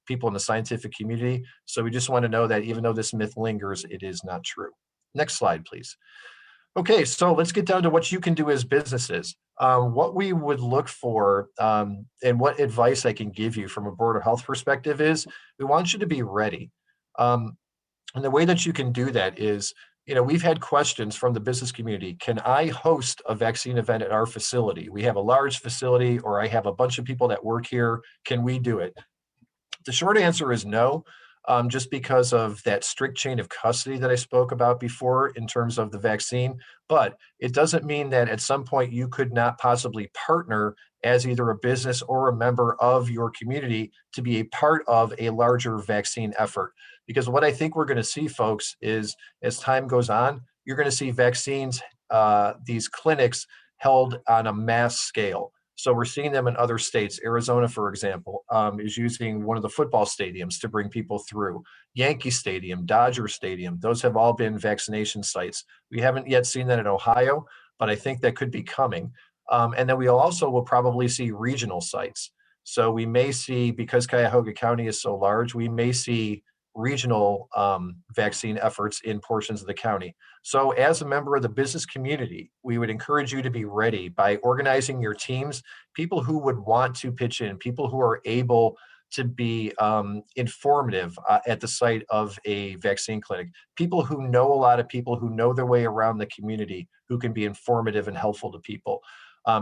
people in the scientific community. So we just want to know that even though this myth lingers, it is not true. Next slide, please. Okay, so let's get down to what you can do as businesses. What we would look for and what advice I can give you from a Board of Health perspective is we want you to be ready. And the way that you can do that is, we've had questions from the business community. Can I host a vaccine event at our facility? We have a large facility, or I have a bunch of people that work here. Can we do it? The short answer is no. Just because of that strict chain of custody that I spoke about before in terms of the vaccine. But it doesn't mean that at some point you could not possibly partner as either a business or a member of your community to be a part of a larger vaccine effort. Because what I think we're going to see, folks, is as time goes on, you're going to see vaccines, these clinics held on a mass scale. So we're seeing them in other states. Arizona, for example, is using one of the football stadiums to bring people through. Yankee Stadium, Dodger Stadium, those have all been vaccination sites. We haven't yet seen that in Ohio, but I think that could be coming. And then we also will probably see regional sites. So we may see, because Cuyahoga County is so large, we may see regional vaccine efforts in portions of the county. So as a member of the business community, we would encourage you to be ready by organizing your teams, people who would want to pitch in, people who are able to be informative at the site of a vaccine clinic, people who know a lot of people, who know their way around the community, who can be informative and helpful to people.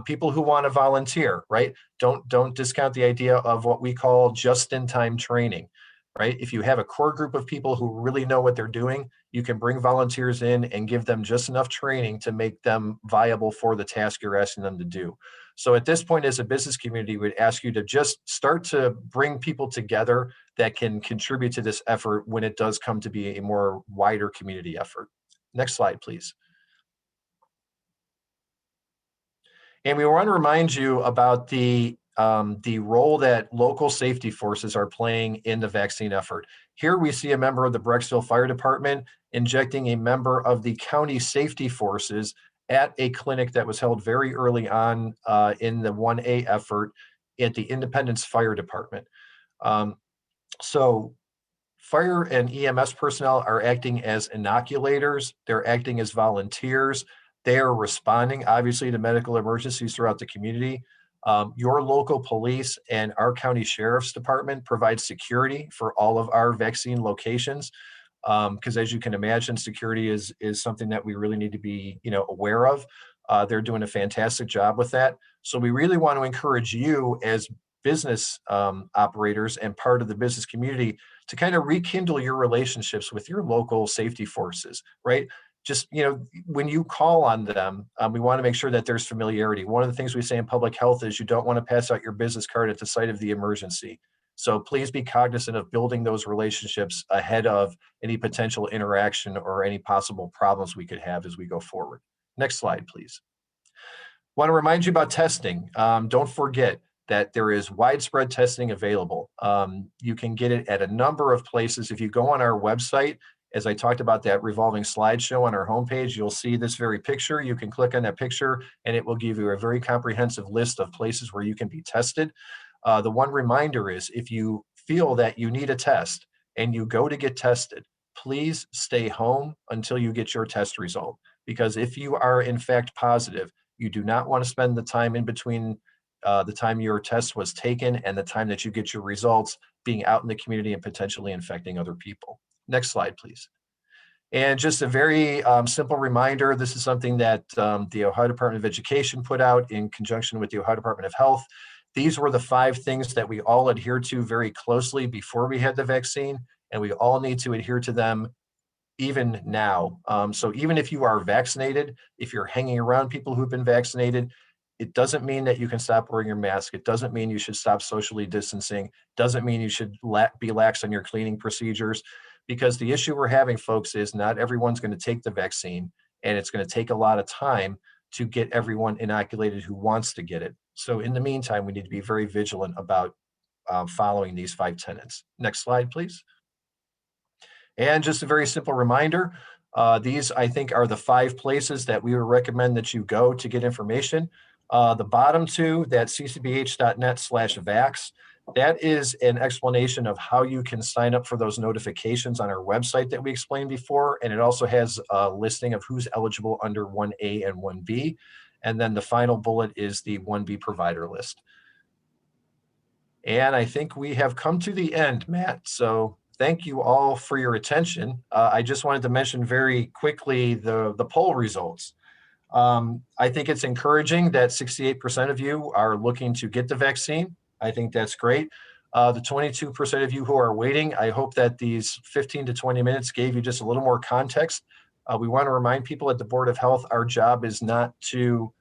People who want to volunteer, right? Don't discount the idea of what we call just-in-time training. Right? If you have a core group of people who really know what they're doing, you can bring volunteers in and give them just enough training to make them viable for the task you're asking them to do. So at this point, as a business community, we'd ask you to just start to bring people together that can contribute to this effort when it does come to be a more wider community effort. Next slide, please. And we want to remind you about the role that local safety forces are playing in the vaccine effort. Here we see a member of the Brecksville Fire Department injecting a member of the county safety forces at a clinic that was held very early on in the 1A effort at the Independence Fire Department. So fire and EMS personnel are acting as inoculators. They're acting as volunteers. They are responding, obviously, to medical emergencies throughout the community. Your local police and our county sheriff's department provide security for all of our vaccine locations. Because as you can imagine, security is something that we really need to be, aware of. They're doing a fantastic job with that. So we really want to encourage you as business operators and part of the business community to kind of rekindle your relationships with your local safety forces, right? Just, when you call on them, we want to make sure that there's familiarity. One of the things we say in public health is you don't want to pass out your business card at the site of the emergency. So please be cognizant of building those relationships ahead of any potential interaction or any possible problems we could have as we go forward. Next slide, please. Want to remind you about testing. Don't forget that there is widespread testing available. You can get it at a number of places. If you go on our website, as I talked about that revolving slideshow on our homepage, you'll see this very picture. You can click on that picture and it will give you a very comprehensive list of places where you can be tested. The one reminder is if you feel that you need a test and you go to get tested, please stay home until you get your test result. Because if you are in fact positive, you do not want to spend the time in between the time your test was taken and the time that you get your results being out in the community and potentially infecting other people. Next slide, please. And just a very simple reminder, this is something that the Ohio Department of Education put out in conjunction with the Ohio Department of Health. These were the 5 things that we all adhered to very closely before we had the vaccine, and we all need to adhere to them even now. So even if you are vaccinated, if you're hanging around people who've been vaccinated, it doesn't mean that you can stop wearing your mask. It doesn't mean you should stop socially distancing. Doesn't mean you should be lax on your cleaning procedures, because the issue we're having, folks, is not everyone's going to take the vaccine, and it's going to take a lot of time to get everyone inoculated who wants to get it. So in the meantime, we need to be very vigilant about following these 5 tenets. Next slide, please. And just a very simple reminder, these I think are the 5 places that we would recommend that you go to get information. The bottom 2, that ccbh.net/vax, that is an explanation of how you can sign up for those notifications on our website that we explained before. And it also has a listing of who's eligible under 1A and 1B. And then the final bullet is the 1B provider list. And I think we have come to the end, Matt. So thank you all for your attention. I just wanted to mention very quickly the poll results. I think it's encouraging that 68% of you are looking to get the vaccine. I think that's great. The 22% of you who are waiting, I hope that these 15 to 20 minutes gave you just a little more context. We want to remind people at the Board of Health, our job is not to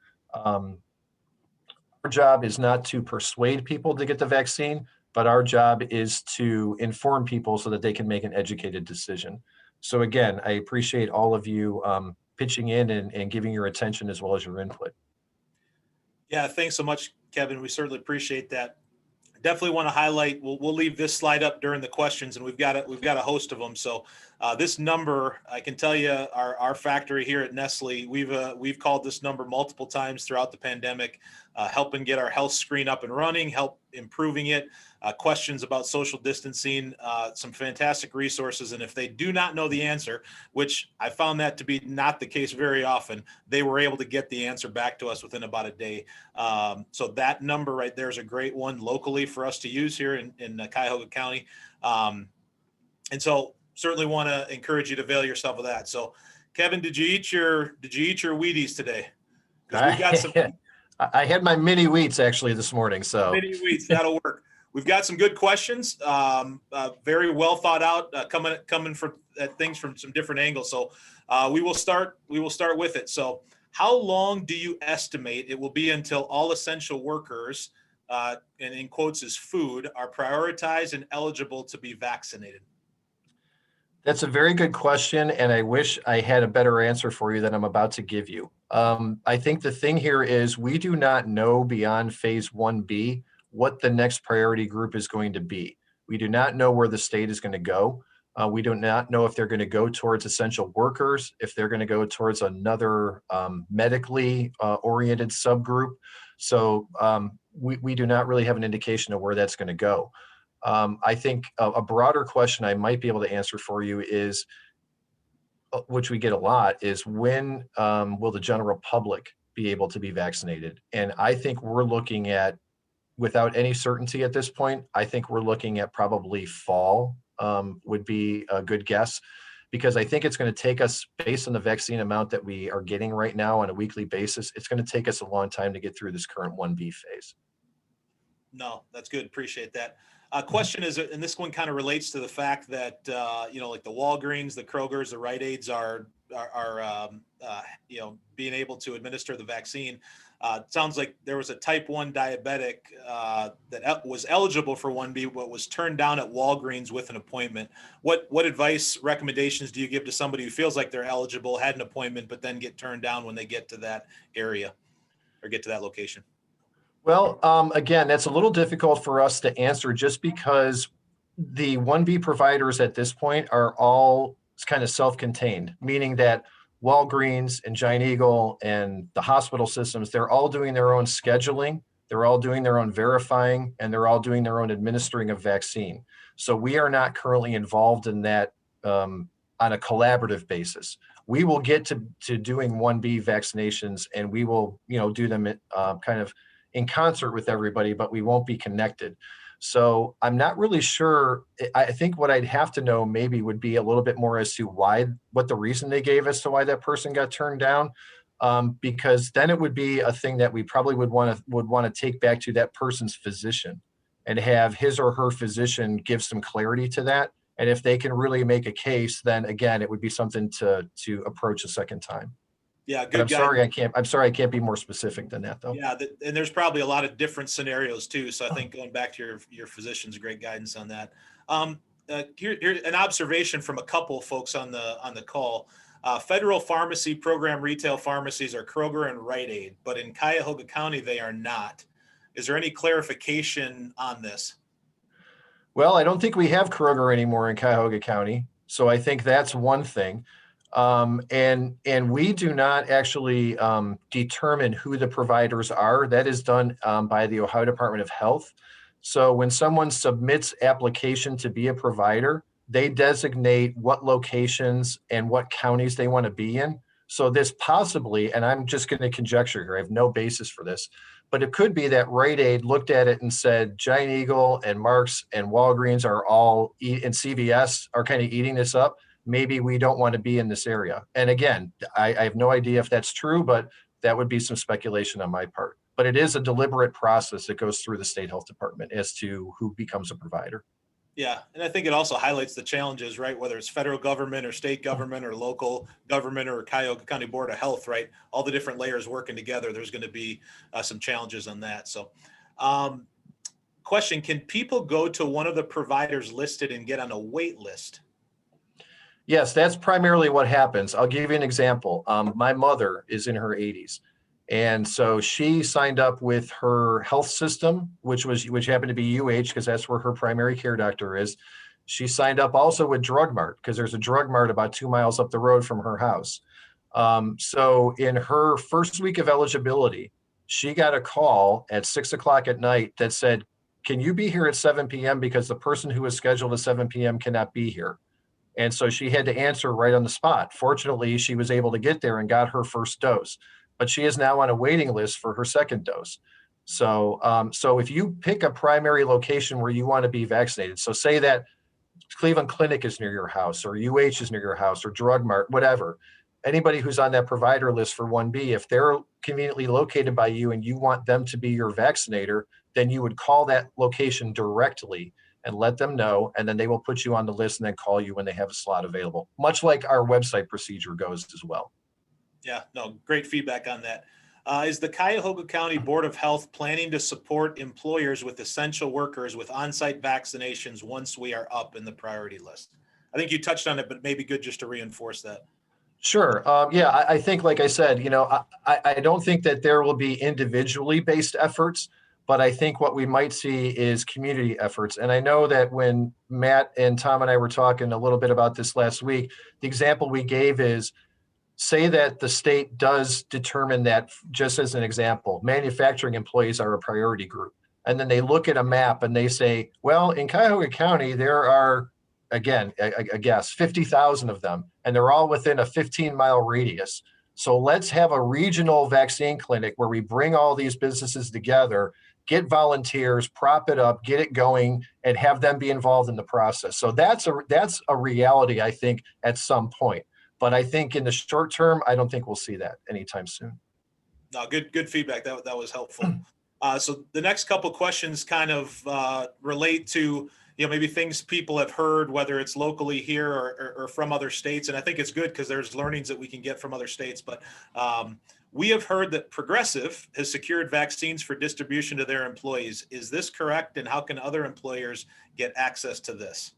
persuade people to get the vaccine, but our job is to inform people so that they can make an educated decision. So again, I appreciate all of you pitching in and giving your attention as well as your input. Yeah, thanks so much, Kevin. We certainly appreciate that. Definitely want to highlight, we'll leave this slide up during the questions, and we've got a host of them. So this number, I can tell you, our factory here at Nestle, we've called this number multiple times throughout the pandemic, helping get our health screen up and running, help improving it, questions about social distancing, some fantastic resources. And if they do not know the answer, which I found that to be not the case very often, they were able to get the answer back to us within about a day. So that number right there is a great one locally for us to use here in Cuyahoga County. And so certainly want to encourage you to avail yourself of that. So Kevin, did you eat your Wheaties today? Because we've got some. I had my mini wheats actually this morning. So mini wheats, that'll work. We've got some good questions, very well thought out, coming from at things from some different angles. So we will start with it. So how long do you estimate it will be until all essential workers, and in quotes is food, are prioritized and eligible to be vaccinated? That's a very good question, and I wish I had a better answer for you than I'm about to give you. I think the thing here is we do not know beyond phase 1B what the next priority group is going to be. We do not know where the state is going to go. We do not know if they're going to go towards essential workers, if they're going to go towards another medically oriented subgroup. So we do not really have an indication of where that's going to go. I think a broader question I might be able to answer for you is, which we get a lot, is when will the general public be able to be vaccinated? And I think we're looking at, without any certainty at this point, I think we're looking at probably fall would be a good guess, because I think it's going to take us, based on the vaccine amount that we are getting right now on a weekly basis, it's going to take us a long time to get through this current 1B phase. No, that's good. Appreciate that. Question is, and this one kind of relates to the fact that, like the Walgreens, the Krogers, the Rite Aids are being able to administer the vaccine. It sounds like there was a type 1 diabetic that was eligible for 1B, but was turned down at Walgreens with an appointment. What advice, recommendations do you give to somebody who feels like they're eligible, had an appointment, but then get turned down when they get to that area or get to that location? Well, again, that's a little difficult for us to answer, just because the 1B providers at this point are all kind of self-contained, meaning that Walgreens and Giant Eagle and the hospital systems, they're all doing their own scheduling, they're all doing their own verifying, and they're all doing their own administering of vaccine. So we are not currently involved in that on a collaborative basis. We will get to doing 1B vaccinations, and we will, do them kind of in concert with everybody, but we won't be connected. So I'm not really sure. I think what I'd have to know maybe would be a little bit more as to what the reason they gave as to why that person got turned down, because then it would be a thing that we probably would want to take back to that person's physician and have his or her physician give some clarity to that. And if they can really make a case, then again, it would be something to approach a second time. Yeah, But good. I'm sorry, I can't be more specific than that, though. Yeah, and there's probably a lot of different scenarios too. So I think going back to your physician's great guidance on that. Here an observation from a couple folks on the call. Federal pharmacy program retail pharmacies are Kroger and Rite Aid, but in Cuyahoga County they are not. Is there any clarification on this? Well, I don't think we have Kroger anymore in Cuyahoga County, so I think that's one thing. And we do not actually determine who the providers are. That is done by the Ohio Department of Health. So when someone submits application to be a provider, they designate what locations and what counties they want to be in. So this possibly, and I'm just going to conjecture here, I have no basis for this, but it could be that Rite Aid looked at it and said, Giant Eagle and Marks and Walgreens are all, and CVS are kind of eating this up. Maybe we don't want to be in this area. And again, I have no idea if that's true, but that would be some speculation on my part. But it is a deliberate process that goes through the state health department as to who becomes a provider. Yeah, and I think it also highlights the challenges, right? Whether it's federal government or state government or local government or Cuyahoga County Board of Health, right? All the different layers working together, there's going to be some challenges on that. So question, can people go to one of the providers listed and get on a wait list? Yes, that's primarily what happens. I'll give you an example. My mother is in her 80s. And so she signed up with her health system, which happened to be UH, because that's where her primary care doctor is. She signed up also with Drug Mart, because there's a Drug Mart about 2 miles up the road from her house. So in her first week of eligibility, she got a call at 6 o'clock at night that said, can you be here at 7 p.m. because the person who was scheduled at 7 p.m. cannot be here. And so she had to answer right on the spot. Fortunately, she was able to get there and got her first dose, but she is now on a waiting list for her second dose. So, so if you pick a primary location where you want to be vaccinated, so say that Cleveland Clinic is near your house, or UH is near your house, or Drug Mart, whatever, anybody who's on that provider list for 1B, if they're conveniently located by you and you want them to be your vaccinator, then you would call that location directly and let them know, and then they will put you on the list and then call you when they have a slot available, much like our website procedure goes as well. Yeah, no, great feedback on that. Is the Cuyahoga County Board of Health planning to support employers with essential workers with on-site vaccinations once we are up in the priority list? I think you touched on it, but maybe good just to reinforce that. Sure. Yeah, I think, like I said, I don't think that there will be individually based efforts, but I think what we might see is community efforts. And I know that when Matt and Tom and I were talking a little bit about this last week, the example we gave is, say that the state does determine that, just as an example, manufacturing employees are a priority group. And then they look at a map and they say, well, in Cuyahoga County, there are, again, I guess 50,000 of them, and they're all within a 15-mile radius. So let's have a regional vaccine clinic where we bring all these businesses together, get volunteers, prop it up, get it going, and have them be involved in the process. So that's a reality, I think, at some point. But I think in the short term, I don't think we'll see that anytime soon. No, good feedback. That was helpful. So the next couple questions kind of relate to, maybe things people have heard, whether it's locally here or from other states. And I think it's good because there's learnings that we can get from other states. But we have heard that Progressive has secured vaccines for distribution to their employees. Is this correct? And how can other employers get access to this?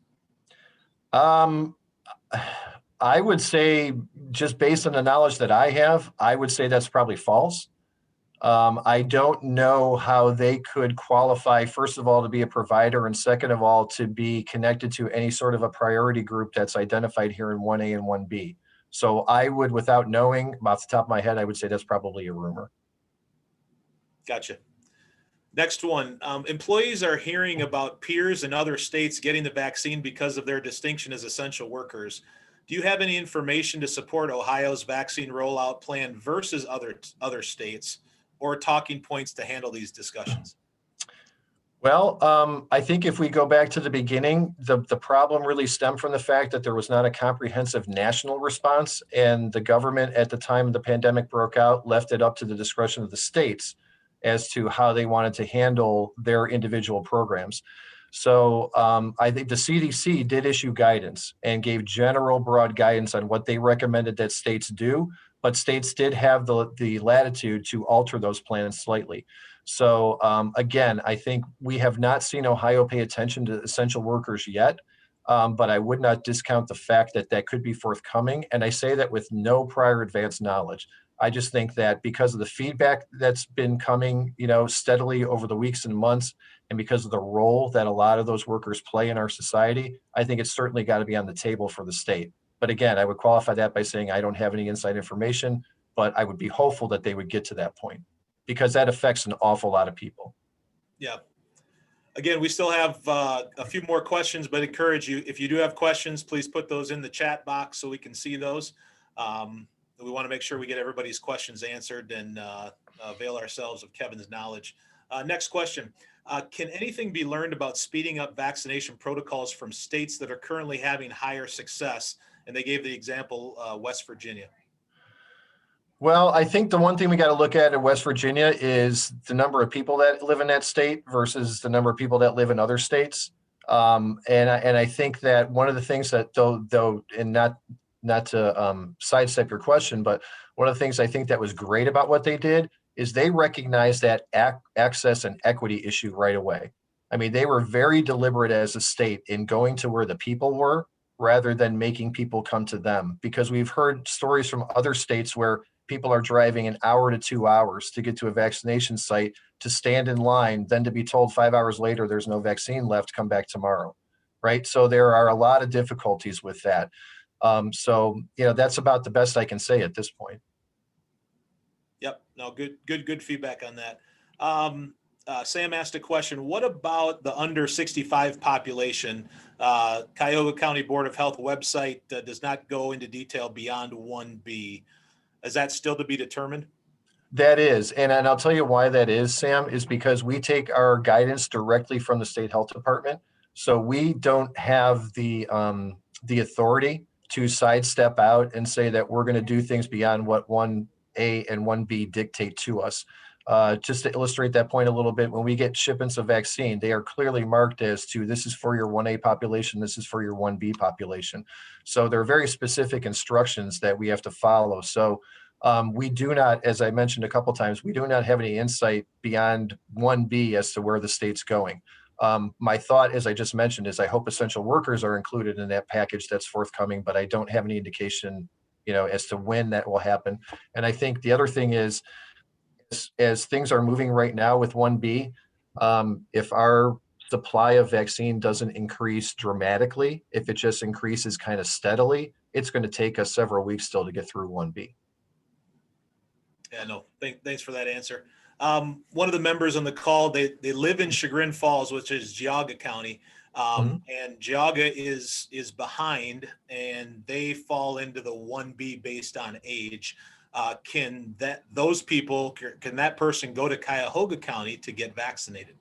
I would say, just based on the knowledge that I have, I would say that's probably false. I don't know how they could qualify, first of all, to be a provider, and second of all, to be connected to any sort of a priority group that's identified here in 1A and 1B. So I would, without knowing, off the top of my head, I would say that's probably a rumor. Gotcha. Next one, employees are hearing about peers in other states getting the vaccine because of their distinction as essential workers. Do you have any information to support Ohio's vaccine rollout plan versus other states, or talking points to handle these discussions? Well, I think if we go back to the beginning, the problem really stemmed from the fact that there was not a comprehensive national response, and the government at the time the pandemic broke out left it up to the discretion of the states as to how they wanted to handle their individual programs. So I think the CDC did issue guidance and gave general broad guidance on what they recommended that states do, but states did have the latitude to alter those plans slightly. So again, I think we have not seen Ohio pay attention to essential workers yet, but I would not discount the fact that that could be forthcoming. And I say that with no prior advanced knowledge. I just think that because of the feedback that's been coming, steadily over the weeks and months, and because of the role that a lot of those workers play in our society, I think it's certainly got to be on the table for the state. But again, I would qualify that by saying I don't have any inside information, but I would be hopeful that they would get to that point, because that affects an awful lot of people. Yeah. Again, we still have a few more questions, but encourage you, if you do have questions, please put those in the chat box so we can see those. We want to make sure we get everybody's questions answered and avail ourselves of Kevin's knowledge. Next question. Can anything be learned about speeding up vaccination protocols from states that are currently having higher success? And they gave the example, West Virginia. Well, I think the one thing we got to look at in West Virginia is the number of people that live in that state versus the number of people that live in other states. And I think that one of the things that though, and not to sidestep your question, but one of the things I think that was great about what they did is they recognized that access and equity issue right away. I mean, they were very deliberate as a state in going to where the people were rather than making people come to them, because we've heard stories from other states where people are driving an hour to 2 hours to get to a vaccination site to stand in line, then to be told 5 hours later there's no vaccine left, come back tomorrow, right? So there are a lot of difficulties with that. So, that's about the best I can say at this point. Yep. No, good feedback on that. Sam asked a question. What about the under 65 population? Cuyahoga County Board of Health website does not go into detail beyond 1B. Is that still to be determined? That is. And I'll tell you why that is, Sam, is because we take our guidance directly from the state health department. So we don't have the authority to sidestep out and say that we're going to do things beyond what 1A and 1B dictate to us. Just to illustrate that point a little bit, when we get shipments of vaccine, they are clearly marked as to this is for your 1A population, this is for your 1B population. So there are very specific instructions that we have to follow. So we do not, as I mentioned a couple of times, we do not have any insight beyond 1B as to where the state's going. My thought, as I just mentioned, is I hope essential workers are included in that package that's forthcoming, but I don't have any indication, as to when that will happen. And I think the other thing is, as things are moving right now with 1B, if our supply of vaccine doesn't increase dramatically, if it just increases kind of steadily, it's going to take us several weeks still to get through 1B. Yeah, no, thanks for that answer. One of the members on the call, they live in Chagrin Falls, which is Cuyahoga County. And Cuyahoga is behind, and they fall into the 1B based on age. Can that person go to Cuyahoga County to get vaccinated?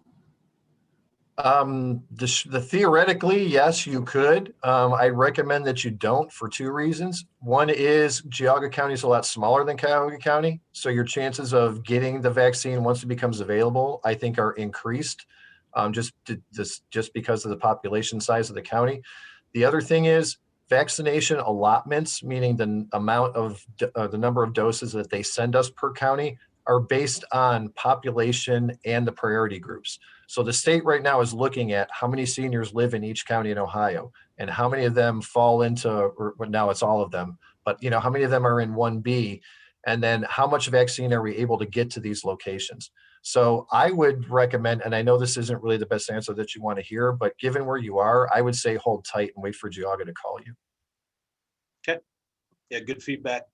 Theoretically, yes, you could. I recommend that you don't for two reasons. One is Cuyahoga County is a lot smaller than Cuyahoga County, so your chances of getting the vaccine once it becomes available, I think, are increased, just because of the population size of the county. The other thing is vaccination allotments, meaning the amount of the number of doses that they send us per county, are based on population and the priority groups. So the state right now is looking at how many seniors live in each county in Ohio and how many of them fall into, or now it's all of them, but how many of them are in 1B, and then how much vaccine are we able to get to these locations. So I would recommend, and I know this isn't really the best answer that you want to hear, but given where you are, I would say hold tight and wait for Cuyahoga to call you. Okay. Yeah, good feedback.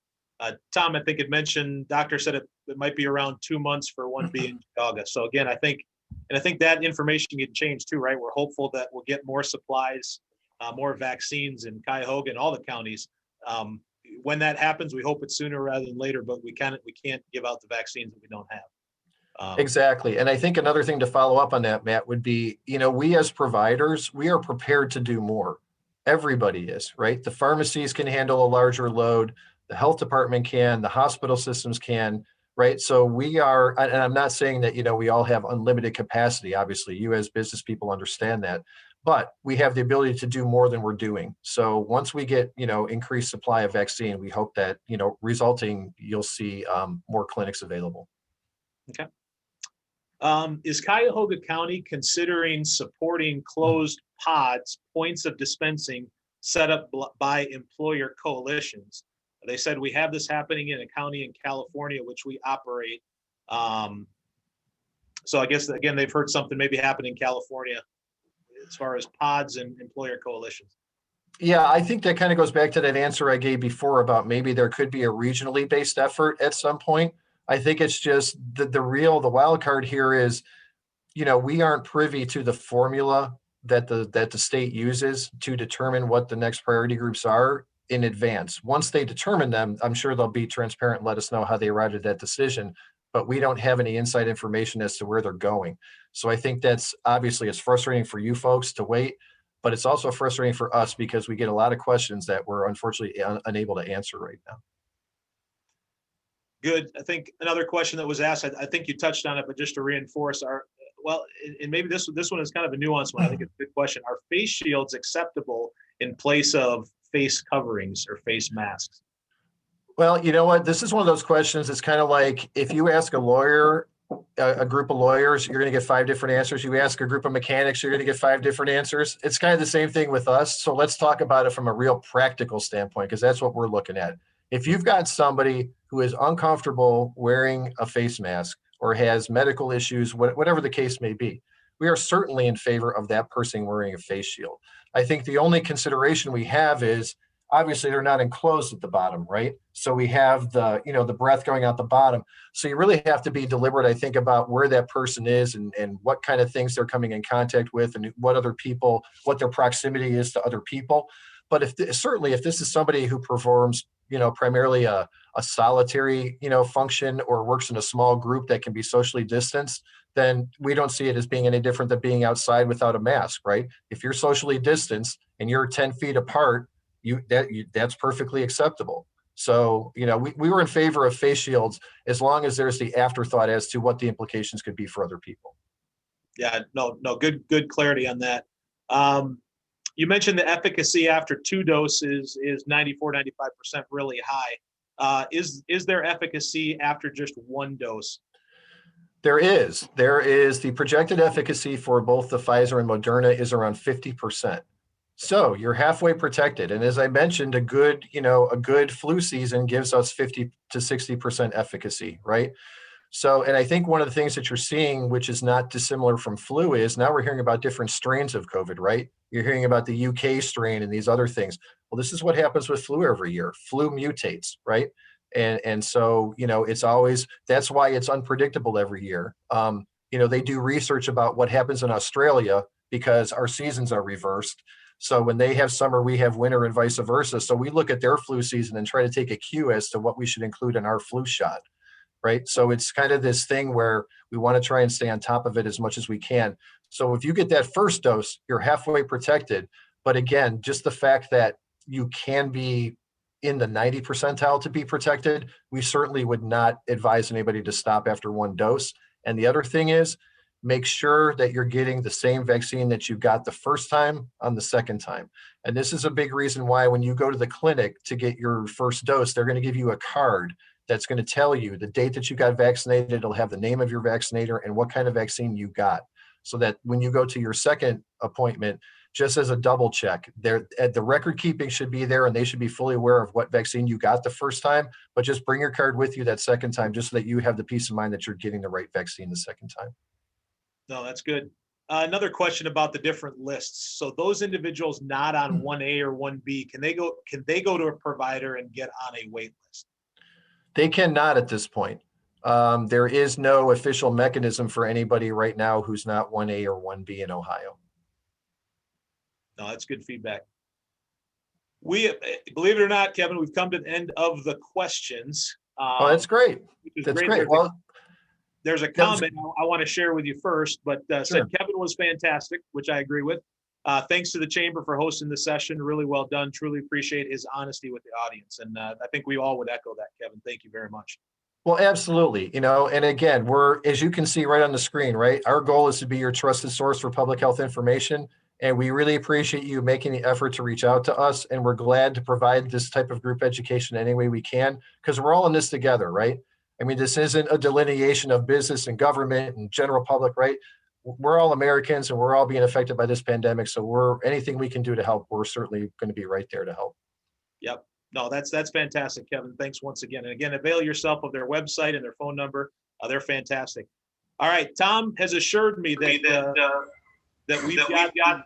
Tom, I think it mentioned, doctor said it might be around 2 months for 1B in Cuyahoga. So again, I think that information can change too, right? We're hopeful that we'll get more supplies, more vaccines in Cuyahoga and all the counties. When that happens, we hope it's sooner rather than later, but we can't give out the vaccines that we don't have. Exactly. And I think another thing to follow up on that, Matt, would be, we as providers, we are prepared to do more. Everybody is, right? The pharmacies can handle a larger load. The health department can, the hospital systems can, right? So we are, and I'm not saying that, we all have unlimited capacity. Obviously, you as business people understand that, but we have the ability to do more than we're doing. So once we get, increased supply of vaccine, we hope that, resulting, you'll see more clinics available. Okay. Is Cuyahoga County considering supporting closed pods, points of dispensing set up by employer coalitions? They said we have this happening in a county in California, which we operate. So I guess, again, they've heard something maybe happen in California as far as pods and employer coalitions. Yeah, I think that kind of goes back to that answer I gave before about maybe there could be a regionally based effort at some point. I think it's just the wild card here is, we aren't privy to the formula that the state uses to determine what the next priority groups are in advance. Once they determine them, I'm sure they'll be transparent and let us know how they arrived at that decision, but we don't have any inside information as to where they're going. So I think that's obviously, it's frustrating for you folks to wait, but it's also frustrating for us because we get a lot of questions that we're unfortunately unable to answer right now. Good. I think another question that was asked, I think you touched on it, but just to reinforce and maybe this one is kind of a nuanced one. I think it's a good question. Are face shields acceptable in place of face coverings or face masks? Well, you know what? This is one of those questions. It's kind of like if you ask a lawyer, a group of lawyers, you're going to get 5 different answers. You ask a group of mechanics, you're going to get 5 different answers. It's kind of the same thing with us. So let's talk about it from a real practical standpoint, because that's what we're looking at. If you've got somebody who is uncomfortable wearing a face mask or has medical issues, whatever the case may be, we are certainly in favor of that person wearing a face shield. I think the only consideration we have is obviously they're not enclosed at the bottom, right? So we have the breath going out the bottom. So you really have to be deliberate, I think, about where that person is and what kind of things they're coming in contact with and what their proximity is to other people. But if this is somebody who performs, primarily a solitary, function or works in a small group that can be socially distanced, then we don't see it as being any different than being outside without a mask, right? If you're socially distanced and you're 10 feet apart, that's perfectly acceptable. So, we were in favor of face shields as long as there's the afterthought as to what the implications could be for other people. Yeah, no, good clarity on that. You mentioned the efficacy after 2 doses is 94, 95% really high. Is there efficacy after just 1 dose? There is the projected efficacy for both the Pfizer and Moderna is around 50%. So you're halfway protected. And as I mentioned, a good flu season gives us 50 to 60% efficacy, right? So, and I think one of the things that you're seeing, which is not dissimilar from flu, is now we're hearing about different strains of COVID, right? You're hearing about the UK strain and these other things. Well, this is what happens with flu every year. Flu mutates, right? And so, it's always, that's why it's unpredictable every year. They do research about what happens in Australia because our seasons are reversed. So when they have summer, we have winter and vice versa. So we look at their flu season and try to take a cue as to what we should include in our flu shot. Right. So it's kind of this thing where we want to try and stay on top of it as much as we can. So if you get that first dose, you're halfway protected. But again, just the fact that you can be in the 90 percentile to be protected, we certainly would not advise anybody to stop after one dose. And the other thing is, make sure that you're getting the same vaccine that you got the first time on the second time. And this is a big reason why when you go to the clinic to get your first dose, they're going to give you a card that's going to tell you the date that you got vaccinated. It'll have the name of your vaccinator and what kind of vaccine you got, so that when you go to your second appointment, just as a double check, the record keeping should be there and they should be fully aware of what vaccine you got the first time, but just bring your card with you that second time, just so that you have the peace of mind that you're getting the right vaccine the second time. No, that's good. Another question about the different lists. So those individuals not on 1A or 1B, can they go to a provider and get on a wait list? They cannot at this point. There is no official mechanism for anybody right now who's not 1A or 1B in Ohio. No, that's good feedback. We, believe it or not, Kevin, we've come to the end of the questions. Oh, that's great. That's great. There's a comment I want to share with you first, but Sure. said Kevin was fantastic, which I agree with. Thanks to the chamber for hosting the session. Really well done. Truly appreciate his honesty with the audience. And I think we all would echo that, Kevin. Thank you very much. Well, absolutely. And again, as you can see right on the screen, right? Our goal is to be your trusted source for public health information. And we really appreciate you making the effort to reach out to us. And we're glad to provide this type of group education any way we can, because we're all in this together, right? I mean, this isn't a delineation of business and government and general public, right? We're all Americans and we're all being affected by this pandemic. So anything we can do to help, we're certainly going to be right there to help. Yep. No, that's fantastic, Kevin. Thanks once again. And again, avail yourself of their website and their phone number. They're fantastic. All right. Tom has assured me that we've got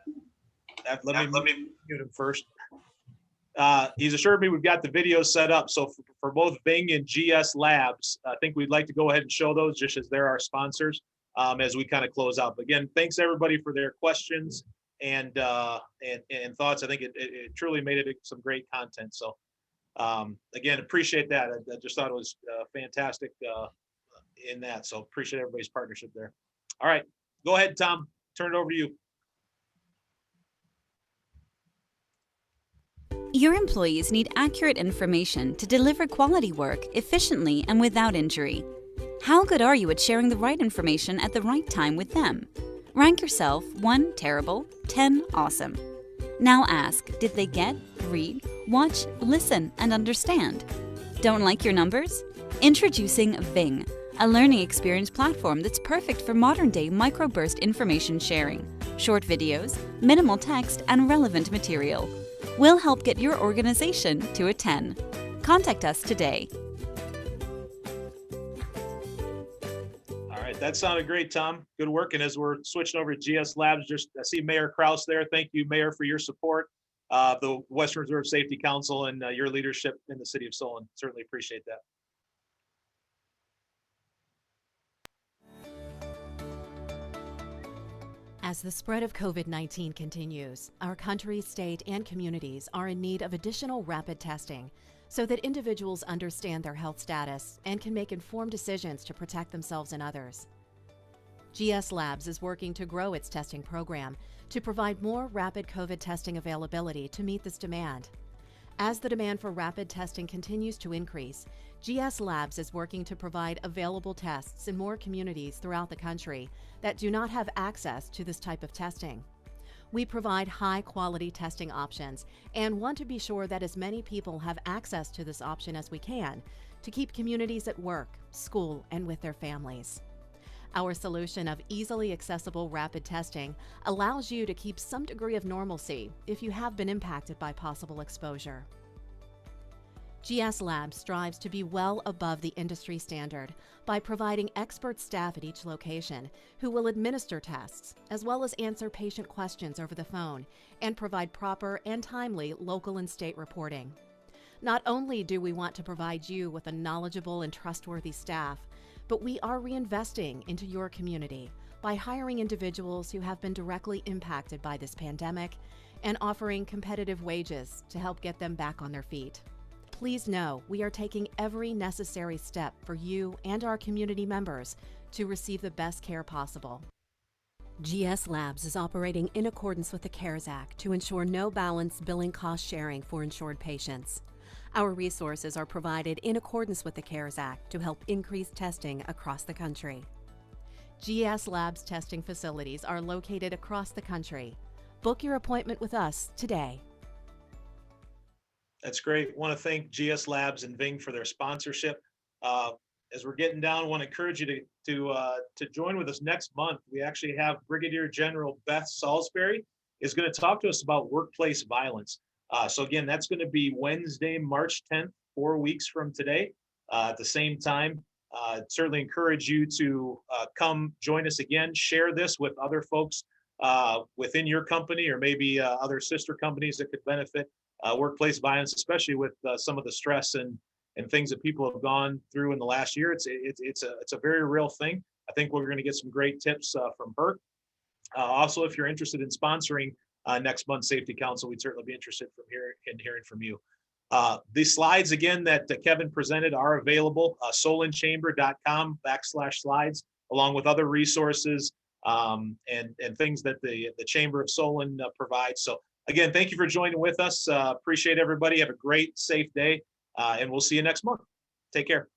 let me mute him first. He's assured me we've got the video set up. So for both Ving and GS Labs, I think we'd like to go ahead and show those just as they're our sponsors as we kind of close out. But again, thanks everybody for their questions and thoughts. I think it truly made it some great content. So again, appreciate that. I just thought it was fantastic in that. So appreciate everybody's partnership there. All right, go ahead, Tom. Turn it over to you. Your employees need accurate information to deliver quality work efficiently and without injury. How good are you at sharing the right information at the right time with them? Rank yourself 1 terrible, 10 awesome. Now ask, did they get, read, watch, listen, and understand? Don't like your numbers? Introducing Ving, a learning experience platform that's perfect for modern-day microburst information sharing, short videos, minimal text, and relevant material. We'll help get your organization to a 10. Contact us today. All right, that sounded great, Tom. Good work. And as we're switching over to GS Labs, I see Mayor Kraus there. Thank you, Mayor, for your support of the Western Reserve Safety Council and your leadership in the city of Solon. Certainly appreciate that. As the spread of COVID-19 continues, our country, state, and communities are in need of additional rapid testing so that individuals understand their health status and can make informed decisions to protect themselves and others. GS Labs is working to grow its testing program to provide more rapid COVID testing availability to meet this demand. As the demand for rapid testing continues to increase, GS Labs is working to provide available tests in more communities throughout the country that do not have access to this type of testing. We provide high-quality testing options and want to be sure that as many people have access to this option as we can to keep communities at work, school, and with their families. Our solution of easily accessible rapid testing allows you to keep some degree of normalcy if you have been impacted by possible exposure. GS Labs strives to be well above the industry standard by providing expert staff at each location who will administer tests, as well as answer patient questions over the phone and provide proper and timely local and state reporting. Not only do we want to provide you with a knowledgeable and trustworthy staff, but we are reinvesting into your community by hiring individuals who have been directly impacted by this pandemic and offering competitive wages to help get them back on their feet. Please know we are taking every necessary step for you and our community members to receive the best care possible. GS Labs is operating in accordance with the CARES Act to ensure no balance billing cost sharing for insured patients. Our resources are provided in accordance with the CARES Act to help increase testing across the country. GS Labs testing facilities are located across the country. Book your appointment with us today. That's great. Want to thank GS Labs and Ving for their sponsorship. As we're getting down, I want to encourage you to join with us next month. We actually have Brigadier General Beth Salisbury is going to talk to us about workplace violence. So again, that's going to be Wednesday, March 10th, 4 weeks from today, at the same time. Certainly encourage you to come join us again. Share this with other folks within your company, or maybe other sister companies that could benefit. Workplace violence, especially with some of the stress and things that people have gone through in the last year. It's a very real thing. I think we're going to get some great tips from her. Also, if you're interested in sponsoring next month's Safety Council, we'd certainly be interested in hearing from you. The slides again that Kevin presented are available, solinchamber.com/slides, along with other resources and things that the Chamber of Solon provides. So again, thank you for joining with us. Appreciate everybody. Have a great, safe day, and we'll see you next month. Take care.